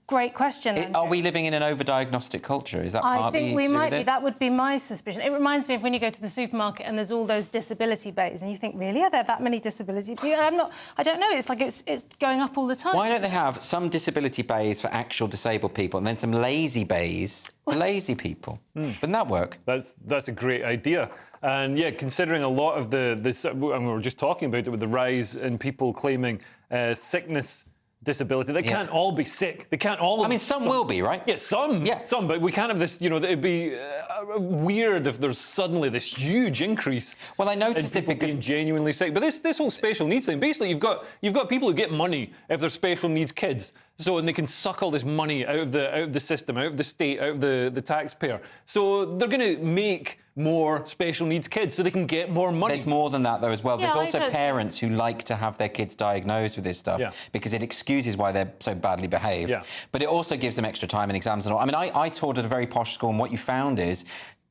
Great question. Are we living in an over-diagnostic culture? Is that I partly think we to do might with be. it? That would be my suspicion. It reminds me of when you go to the supermarket and there's all those disability bays, and you think, really, are there that many disability? I don't know. It's like it's going up all the time. Why don't they have some disability bays for actual disabled people and then some lazy bays for lazy people? Wouldn't that work? That's a great idea. And yeah, considering a lot of this, and we were just talking about it with the rise in people claiming sickness, disability. They can't all be sick. They can't all. I mean, some will be, right? Yeah, some. Yeah, some. But we can't have this. You know, it'd be weird if there's suddenly this huge increase. Well, I noticed in people being genuinely sick. But this whole special needs thing. Basically, you've got people who get money if they're special needs kids. So and they can suck all this money out of the system, out of the state, out of the taxpayer. So they're going to make more special needs kids so they can get more money. There's more than that, though, as well. Yeah, There's also parents who like to have their kids diagnosed with this stuff because it excuses why they're so badly behaved. Yeah. But it also gives them extra time in exams and all. I mean, I taught at a very posh school, and what you found is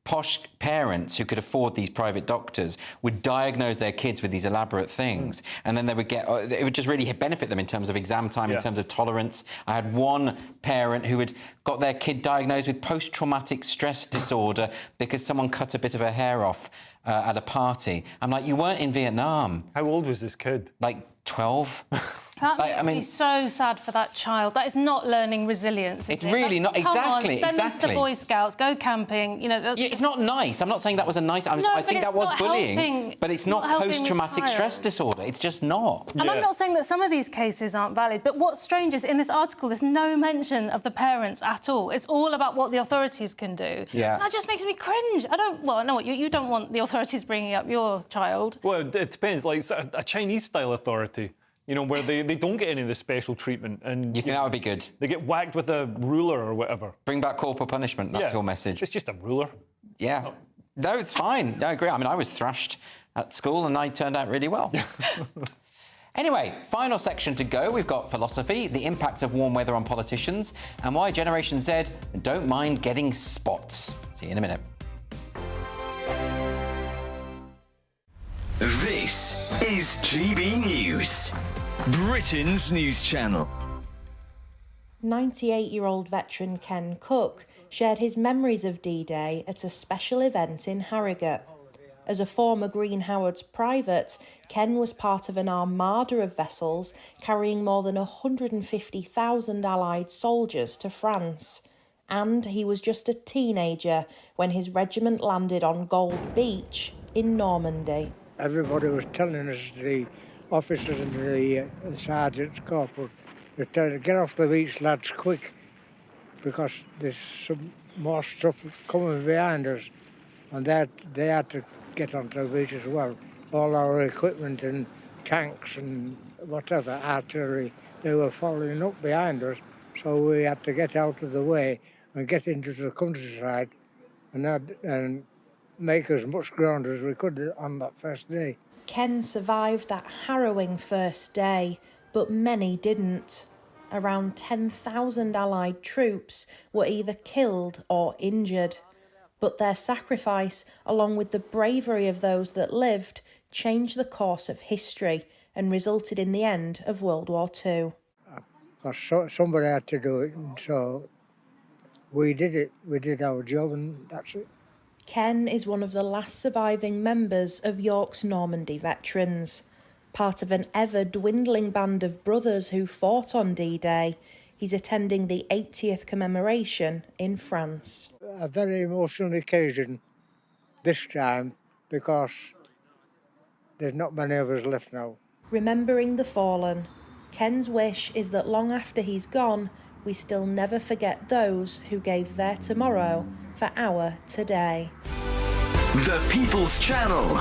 posh parents who could afford these private doctors would diagnose their kids with these elaborate things, and then they would get it would just really benefit them in terms of exam time, in terms of tolerance. I had one parent who had got their kid diagnosed with post-traumatic stress disorder because someone cut a bit of her hair off at a party. I'm like, you weren't in Vietnam. How old was this kid? Like 12. That makes me so sad for that child. That is not learning resilience. It's really not. Come Exactly. on, send them to the Boy Scouts, go camping. You know, that's it's not nice. I'm not saying that was a nice. I think that was bullying, but it's not post-traumatic stress disorder. It's just not. And I'm not saying that some of these cases aren't valid, but what's strange is in this article, there's no mention of the parents at all. It's all about what the authorities can do. Yeah. And that just makes me cringe. Well, I know what you don't want the authorities bringing up your child. Well, it depends. Like a Chinese-style authority. You know, where they don't get any of the special treatment. And you think that would be good? They get whacked with a ruler or whatever. Bring back corporal punishment, that's your message. It's just a ruler. Yeah. No, it's fine. I agree. I mean, I was thrashed at school and I turned out really well. Anyway, final section to go. We've got philosophy, the impact of warm weather on politicians, and why Generation Z don't mind getting spots. See you in a minute. This is GB News, Britain's news channel. 98-year-old veteran Ken Cook shared his memories of D-Day at a special event in Harrogate. As a former Green Howards private, Ken was part of an armada of vessels carrying more than 150,000 Allied soldiers to France. And he was just a teenager when his regiment landed on Gold Beach in Normandy. Everybody was telling us, the officers and the sergeants, corporals, they're telling, get off the beach, lads, quick, because there's some more stuff coming behind us. And they had to get onto the beach as well. All our equipment and tanks and whatever, artillery, they were following up behind us, so we had to get out of the way and get into the countryside and make as much ground as we could on that first day. Ken survived that harrowing first day, but many didn't. Around 10,000 Allied troops were either killed or injured. But their sacrifice, along with the bravery of those that lived, changed the course of history and resulted in the end of World War II. Because somebody had to do it, and so we did it. We did our job, and that's it. Ken is one of the last surviving members of York's Normandy veterans. Part of an ever-dwindling band of brothers who fought on D-Day, he's attending the 80th commemoration in France. A very emotional occasion this time because there's not many of us left now. Remembering the fallen, Ken's wish is that long after he's gone, we still never forget those who gave their tomorrow for our today. The People's Channel.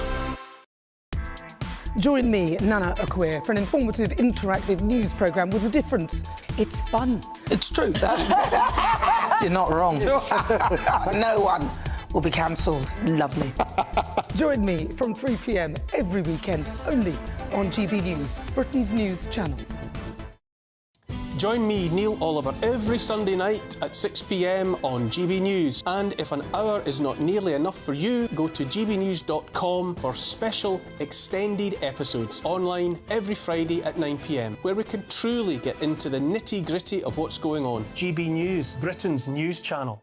Join me, Nana Okoye, for an informative, interactive news programme with a difference. It's fun. It's true. You're not wrong. No one will be cancelled. Lovely. Join me from 3 p.m. every weekend, only on GB News, Britain's news channel. Join me, Neil Oliver, every Sunday night at 6 p.m. on GB News. And if an hour is not nearly enough for you, go to gbnews.com for special extended episodes online every Friday at 9 p.m, where we can truly get into the nitty-gritty of what's going on. GB News, Britain's news channel.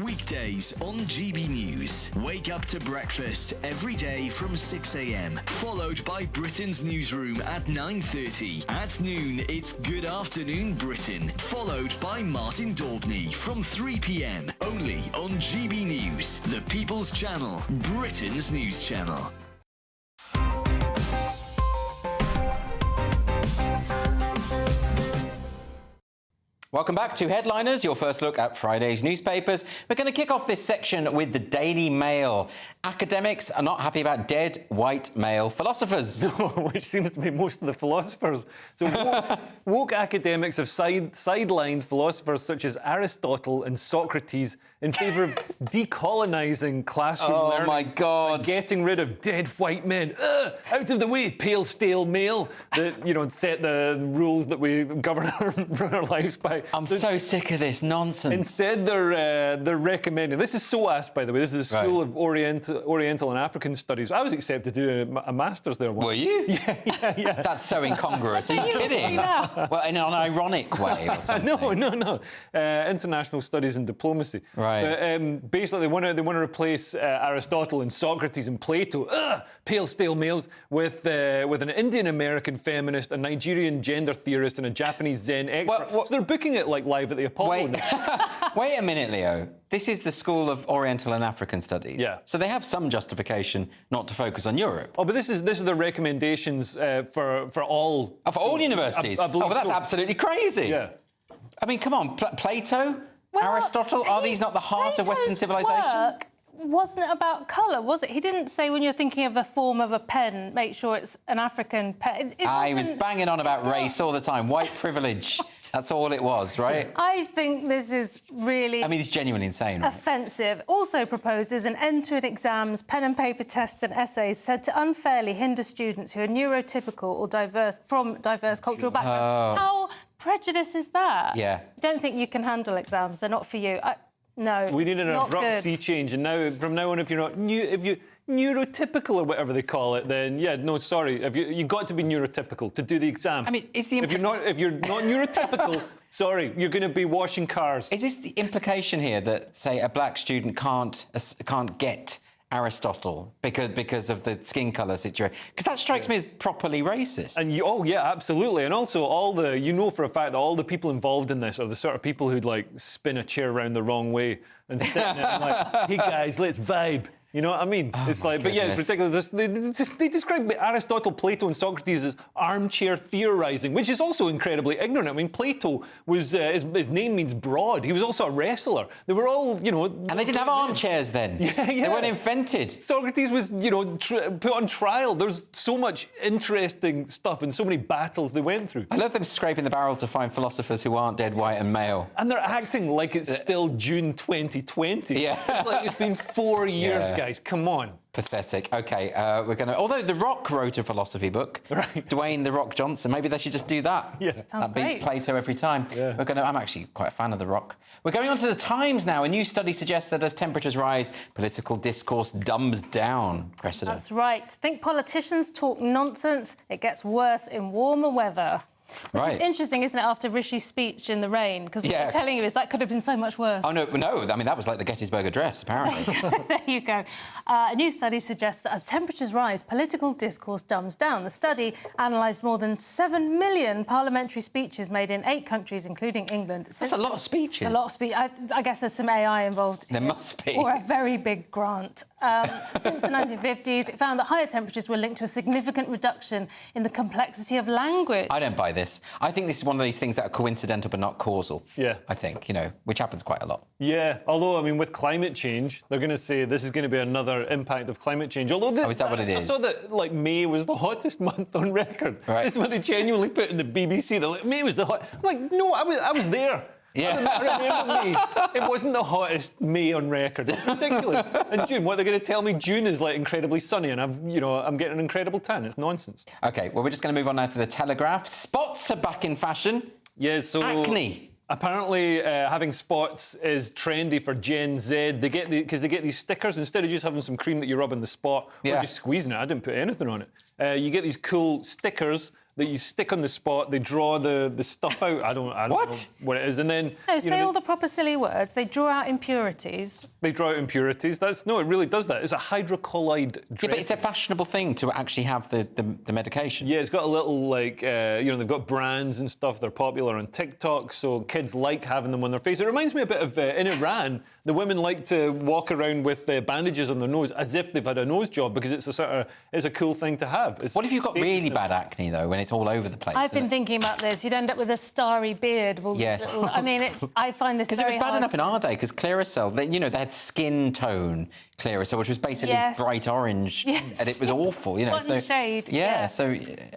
Weekdays on GB News. Wake up to breakfast every day from 6 a.m, followed by Britain's newsroom at 9:30. At noon, it's Good Afternoon Britain, followed by Martin Daubney from 3 p.m, only on GB News, the People's Channel, Britain's news channel. Welcome back to Headliners, your first look at Friday's newspapers. We're going to kick off this section with the Daily Mail. Academics are not happy about dead white male philosophers. Which seems to be most of the philosophers. So woke academics have sidelined philosophers such as Aristotle and Socrates in favour of decolonising classroom learning. Oh my God. Getting rid of dead white men. Out of the way, pale, stale male. That, you know, set the rules that we govern our lives by. I'm so sick of this nonsense. Instead, they're recommending. This is SOAS, by the way. This is the School of Oriental and African Studies. I was accepted to do a master's there once. Were you? Yeah. That's so incongruous. Are you kidding? Well, in an ironic way or something. No. International Studies and Diplomacy. Right. But, basically, they want to replace Aristotle and Socrates and Plato, pale, stale males, with an Indian American feminist, a Nigerian gender theorist, and a Japanese Zen expert. So they're booking it like live at the Apollo. Wait a minute, Leo. This is the School of Oriental and African Studies. Yeah. So they have some justification not to focus on Europe. Oh, but this is the recommendations for all... For all universities? I believe but that's so. absolutely crazy. Yeah. I mean, come on, Plato, Aristotle, are these not the heart of Western civilization? Work wasn't about colour, was it? He didn't say when you're thinking of the form of a pen, make sure it's an African pen. He was banging on about race all the time, white privilege. That's all it was, right? I think this is really... I mean, it's genuinely insane, right? Offensive. Also proposed is an end to exams, pen and paper tests and essays said to unfairly hinder students who are neurotypical or from diverse cultural backgrounds. How prejudiced is that? Yeah. Don't think you can handle exams. They're not for you. No, we need an abrupt sea change, and from now on, if you're neurotypical or whatever they call it, then sorry, you got to be neurotypical to do the exam. I mean, if you're not neurotypical, sorry, you're going to be washing cars. Is this the implication here that, say, a black student can't get Aristotle because of the skin colour situation? Because that strikes me as properly racist. And absolutely. And also, for a fact that all the people involved in this are the sort of people who'd like spin a chair around the wrong way and sit in it and like, hey guys, let's vibe. You know what I mean? It's like, but it's ridiculous. They describe Aristotle, Plato, and Socrates as armchair theorising, which is also incredibly ignorant. I mean, Plato was his name means broad. He was also a wrestler. They were all, and they didn't have armchairs then. They weren't invented. Socrates was, put on trial. There's so much interesting stuff and so many battles they went through. I love them scraping the barrel to find philosophers who aren't dead white and male. And they're acting like it's still June 2020. Yeah. It's like it's been 4 years, guys. Come on. Pathetic. OK, we're going to... Although The Rock wrote a philosophy book, Dwayne The Rock Johnson, maybe they should just do that. Yeah. That beats Plato every time. Yeah. I'm actually quite a fan of The Rock. We're going on to The Times now. A new study suggests that as temperatures rise, political discourse dumbs down. Cressida. That's right. Think politicians talk nonsense. It gets worse in warmer weather. Which is interesting, isn't it, after Rishi's speech in the rain? Because what they're telling you is that could have been so much worse. Oh, no. I mean, that was like the Gettysburg Address, apparently. There you go. A new study suggests that as temperatures rise, political discourse dumbs down. The study analysed more than 7 million parliamentary speeches made in 8 countries, including England. That's a lot of speeches. It's a lot of speeches. I guess there's some AI involved. There must be. Or a very big grant. Since the 1950s, it found that higher temperatures were linked to a significant reduction in the complexity of language. I don't buy this. I think this is one of these things that are coincidental but not causal. Yeah. I think, which happens quite a lot. Yeah, although, I mean, with climate change, they're going to say this is going to be another impact of climate change. Although is that what it is? I saw that, May was the hottest month on record. Right. This is what they genuinely put in the BBC. They're like, May was the hot... I'm like, no, I was there. Yeah. Remember May. It wasn't the hottest May on record. It's ridiculous. And June, what they're going to tell me June is incredibly sunny and I'm getting an incredible tan. It's nonsense. OK, well, we're just going to move on now to The Telegraph. Spots are back in fashion. Yeah, so acne. Apparently, having spots is trendy for Gen Z. They get because they get these stickers instead of just having some cream that you rub on the spot or just squeezing it. I didn't put anything on it. You get these cool stickers that you stick on the spot. They draw the stuff out. I don't know what it is, and then all the proper silly words. They draw out impurities. They draw out impurities. It really does that. It's a hydrocolloid dressing. Yeah, but it's a fashionable thing to actually have the medication. Yeah, it's got a little they've got brands and stuff. They're popular on TikTok, so kids like having them on their face. It reminds me a bit of in Iran. The women like to walk around with bandages on their nose as if they've had a nose job because it's a cool thing to have. What if you've got really bad acne though, when it's all over the place? I've been thinking about this. You'd end up with a starry beard. Yes. I mean, I find this very because it was bad hard. enough in our day. Because Clearasil, they had skin tone Clearasil, which was basically bright orange, and it was awful. One shade. Yeah. So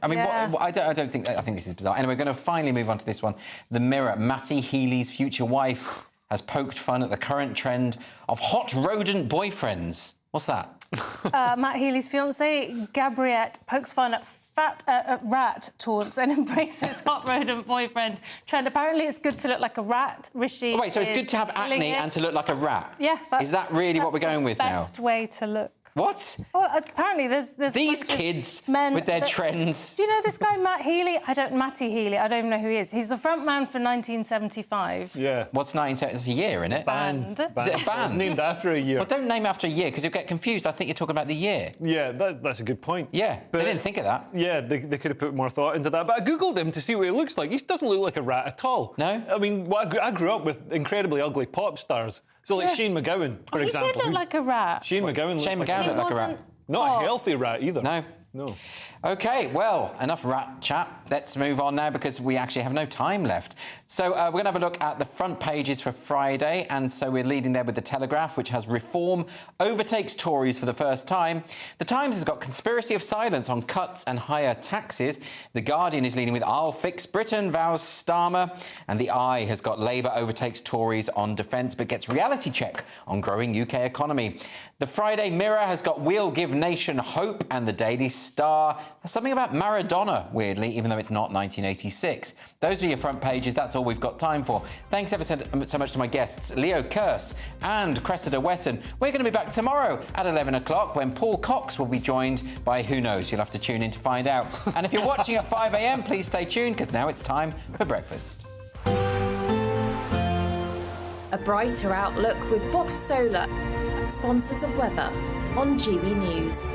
I mean, I don't think. I think this is bizarre. Anyway, we're going to finally move on to this one. The Mirror. Matty Healy's future wife has poked fun at the current trend of hot rodent boyfriends. What's that? Matt Healy's fiancée, Gabriette, pokes fun at rat taunts and embraces hot rodent boyfriend trend. Apparently, it's good to look like a rat. Rishi. Oh, wait, so it's good to have acne and to look like a rat? Yeah. Is that really what we're going with now? Best way to look. What? Well, apparently there's these kids with their trends. Do you know this guy Matt Healy? Matty Healy. I don't even know who he is. He's the front man for 1975. Yeah. What's 1975? It's a year, isn't it? Band. Is it a band? It's named after a year. Well, don't name after a year because you'll get confused. I think you're talking about the year. Yeah, that's a good point. Yeah, but I didn't think of that. Yeah, they could have put more thought into that. But I googled him to see what he looks like. He doesn't look like a rat at all. No. I mean, I grew up with incredibly ugly pop stars. So like Shane MacGowan, for example. He did look like a rat. Shane MacGowan looked looked like a rat. Not a healthy rat either. No. OK, well, enough rat chat. Let's move on now because we actually have no time left. So we're going to have a look at the front pages for Friday. And so we're leading there with The Telegraph, which has reform overtakes Tories for the first time. The Times has got conspiracy of silence on cuts and higher taxes. The Guardian is leading with I'll fix Britain, vows Starmer. And The Eye has got Labour overtakes Tories on defence, but gets reality check on growing UK economy. The Friday Mirror has got We'll Give Nation Hope, and the Daily Star has something about Maradona, weirdly, even though it's not 1986. Those are your front pages. That's all we've got time for. Thanks ever so much to my guests, Leo Kearse and Cressida Wetton. We're going to be back tomorrow at 11 o'clock when Paul Cox will be joined by who knows. You'll have to tune in to find out. And if you're watching at 5 a.m, please stay tuned because now it's time for breakfast. A brighter outlook with Box Solar, sponsors of weather on GB News.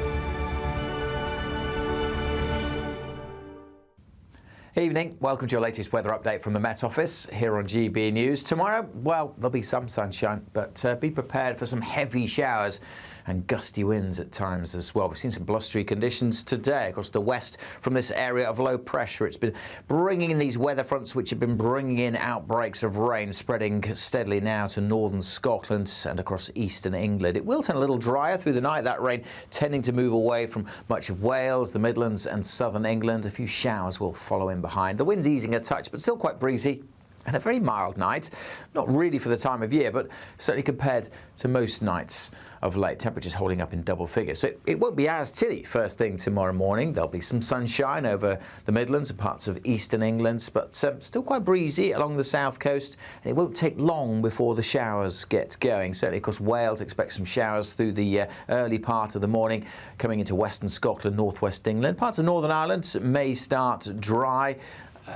Evening, welcome to your latest weather update from the Met Office here on GB News. Tomorrow, well, there'll be some sunshine, but be prepared for some heavy showers and gusty winds at times as well. We've seen some blustery conditions today across the west from this area of low pressure. It's been bringing in these weather fronts which have been bringing in outbreaks of rain, spreading steadily now to northern Scotland and across eastern England. It will turn a little drier through the night, that rain tending to move away from much of Wales, the Midlands and southern England. A few showers will follow in behind. The wind's easing a touch, but still quite breezy. And a very mild night, not really for the time of year, but certainly compared to most nights of late. Temperatures holding up in double figures. So it won't be as chilly first thing tomorrow morning. There'll be some sunshine over the Midlands and parts of eastern England, but still quite breezy along the south coast. And it won't take long before the showers get going. Certainly, of course, Wales expects some showers through the early part of the morning, coming into western Scotland, northwest England. Parts of Northern Ireland may start dry.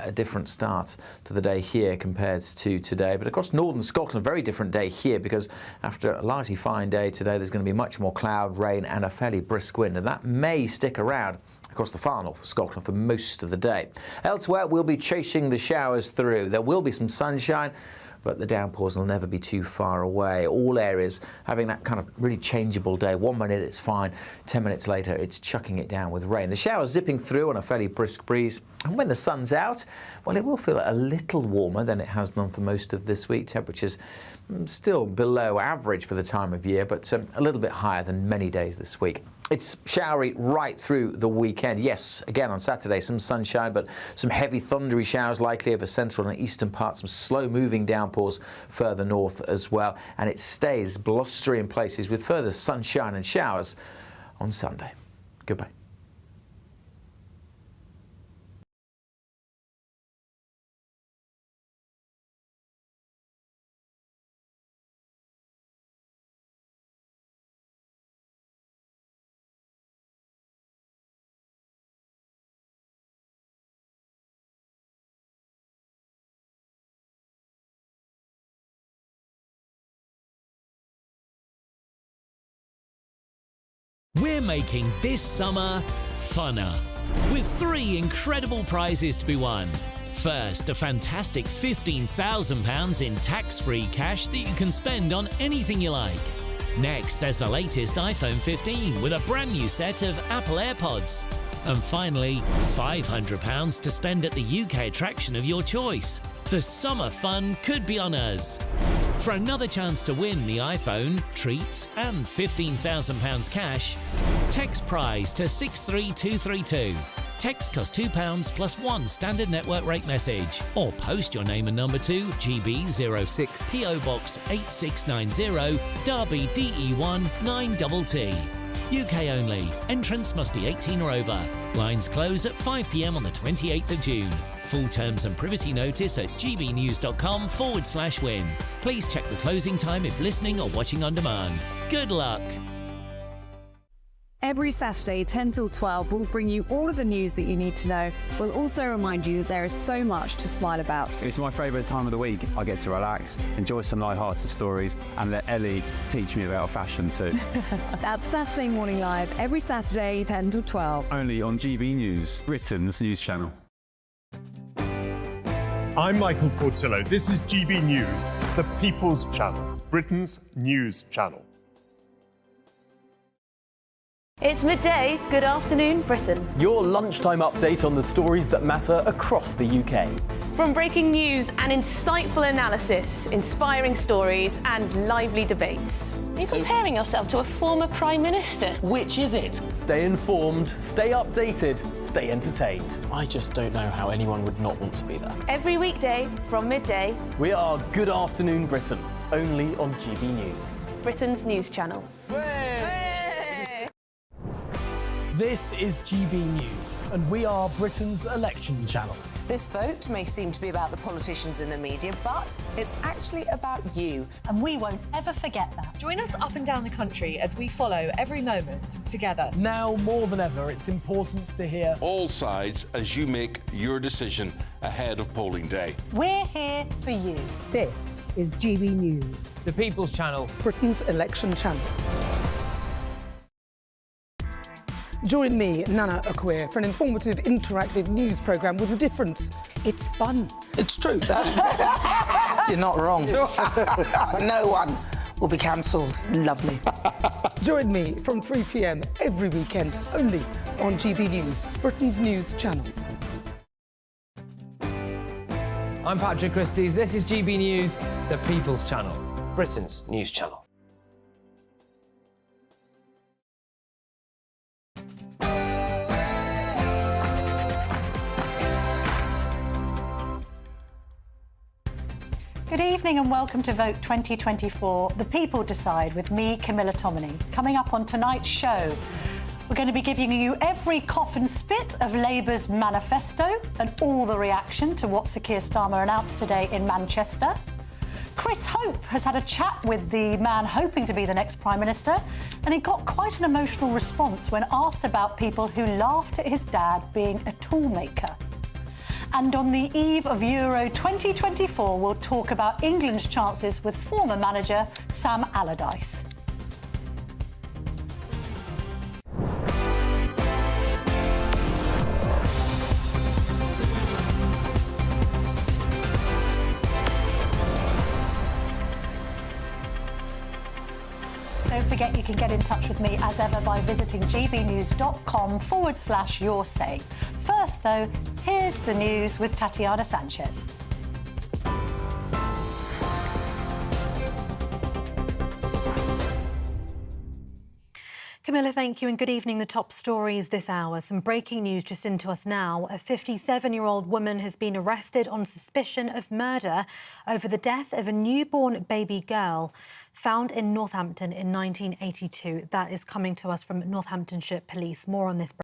A different start to the day here compared to today. But across northern Scotland, a very different day here because after a largely fine day today, there's going to be much more cloud, rain and a fairly brisk wind. And that may stick around across the far north of Scotland for most of the day. Elsewhere, we'll be chasing the showers through. There will be some sunshine, but the downpours will never be too far away. All areas having that kind of really changeable day. 1 minute it's fine, 10 minutes later it's chucking it down with rain. The showers zipping through on a fairly brisk breeze. And when the sun's out, well, it will feel a little warmer than it has done for most of this week. Temperatures still below average for the time of year, but a little bit higher than many days this week. It's showery right through the weekend. Yes, again on Saturday, some sunshine, but some heavy thundery showers likely over central and eastern parts, some slow-moving downpours further north as well. And it stays blustery in places with further sunshine and showers on Sunday. Goodbye. We're making this summer funner with 3 incredible prizes to be won. First, a fantastic £15,000 in tax-free cash that you can spend on anything you like. Next, there's the latest iPhone 15 with a brand new set of Apple AirPods. And finally, £500 to spend at the UK attraction of your choice. The summer fun could be on us. For another chance to win the iPhone, treats and £15,000 cash, text prize to 63232. Text costs £2 plus 1 standard network rate message. Or post your name and number to GB06 PO Box 8690 Derby DE1 9TT. UK only. Entrance must be 18 or over. Lines close at 5 p.m. on the 28th of June. Full terms and privacy notice at gbnews.com/win. Please check the closing time if listening or watching on demand. Good luck. Every Saturday, 10 till 12, we'll bring you all of the news that you need to know. We'll also remind you that there is so much to smile about. It's my favourite time of the week. I get to relax, enjoy some light-hearted stories, and let Ellie teach me about fashion too. That's Saturday Morning Live, every Saturday, 10 till 12. Only on GB News, Britain's news channel. I'm Michael Portillo. This is GB News, the People's Channel, Britain's news channel. It's midday. Good afternoon, Britain. Your lunchtime update on the stories that matter across the UK. From breaking news and insightful analysis, inspiring stories and lively debates. Are you comparing yourself to a former Prime Minister? Which is it? Stay informed, stay updated, stay entertained. I just don't know how anyone would not want to be there. Every weekday from midday. We are Good Afternoon Britain, only on GB News. Britain's news channel. This is GB News, and we are Britain's election channel. This vote may seem to be about the politicians in the media, but it's actually about you. And we won't ever forget that. Join us up and down the country as we follow every moment together. Now more than ever, it's important to hear all sides as you make your decision ahead of polling day. We're here for you. This is GB News, the People's Channel, Britain's election channel. Join me, Nana Akweer, for an informative, interactive news programme with a difference. It's fun. It's true. You're not wrong. No one will be cancelled. Lovely. Join me from 3 p.m. every weekend, only on GB News, Britain's news channel. I'm Patrick Christie's. This is GB News, the People's Channel, Britain's news channel. Good evening and welcome to Vote 2024. The people decide with me, Camilla Tominey. Coming up on tonight's show, we're going to be giving you every cough and spit of Labour's manifesto and all the reaction to what Sir Keir Starmer announced today in Manchester. Chris Hope has had a chat with the man hoping to be the next Prime Minister, and he got quite an emotional response when asked about people who laughed at his dad being a toolmaker. And on the eve of Euro 2024, we'll talk about England's chances with former manager Sam Allardyce. Don't forget you can get in touch with me as ever by visiting gbnews.com/your say. First, though, here's the news with Tatiana Sanchez. Camilla, thank you and good evening. The top stories this hour. Some breaking news just into us now. A 57-year-old woman has been arrested on suspicion of murder over the death of a newborn baby girl found in Northampton in 1982. That is coming to us from Northamptonshire Police. More on this.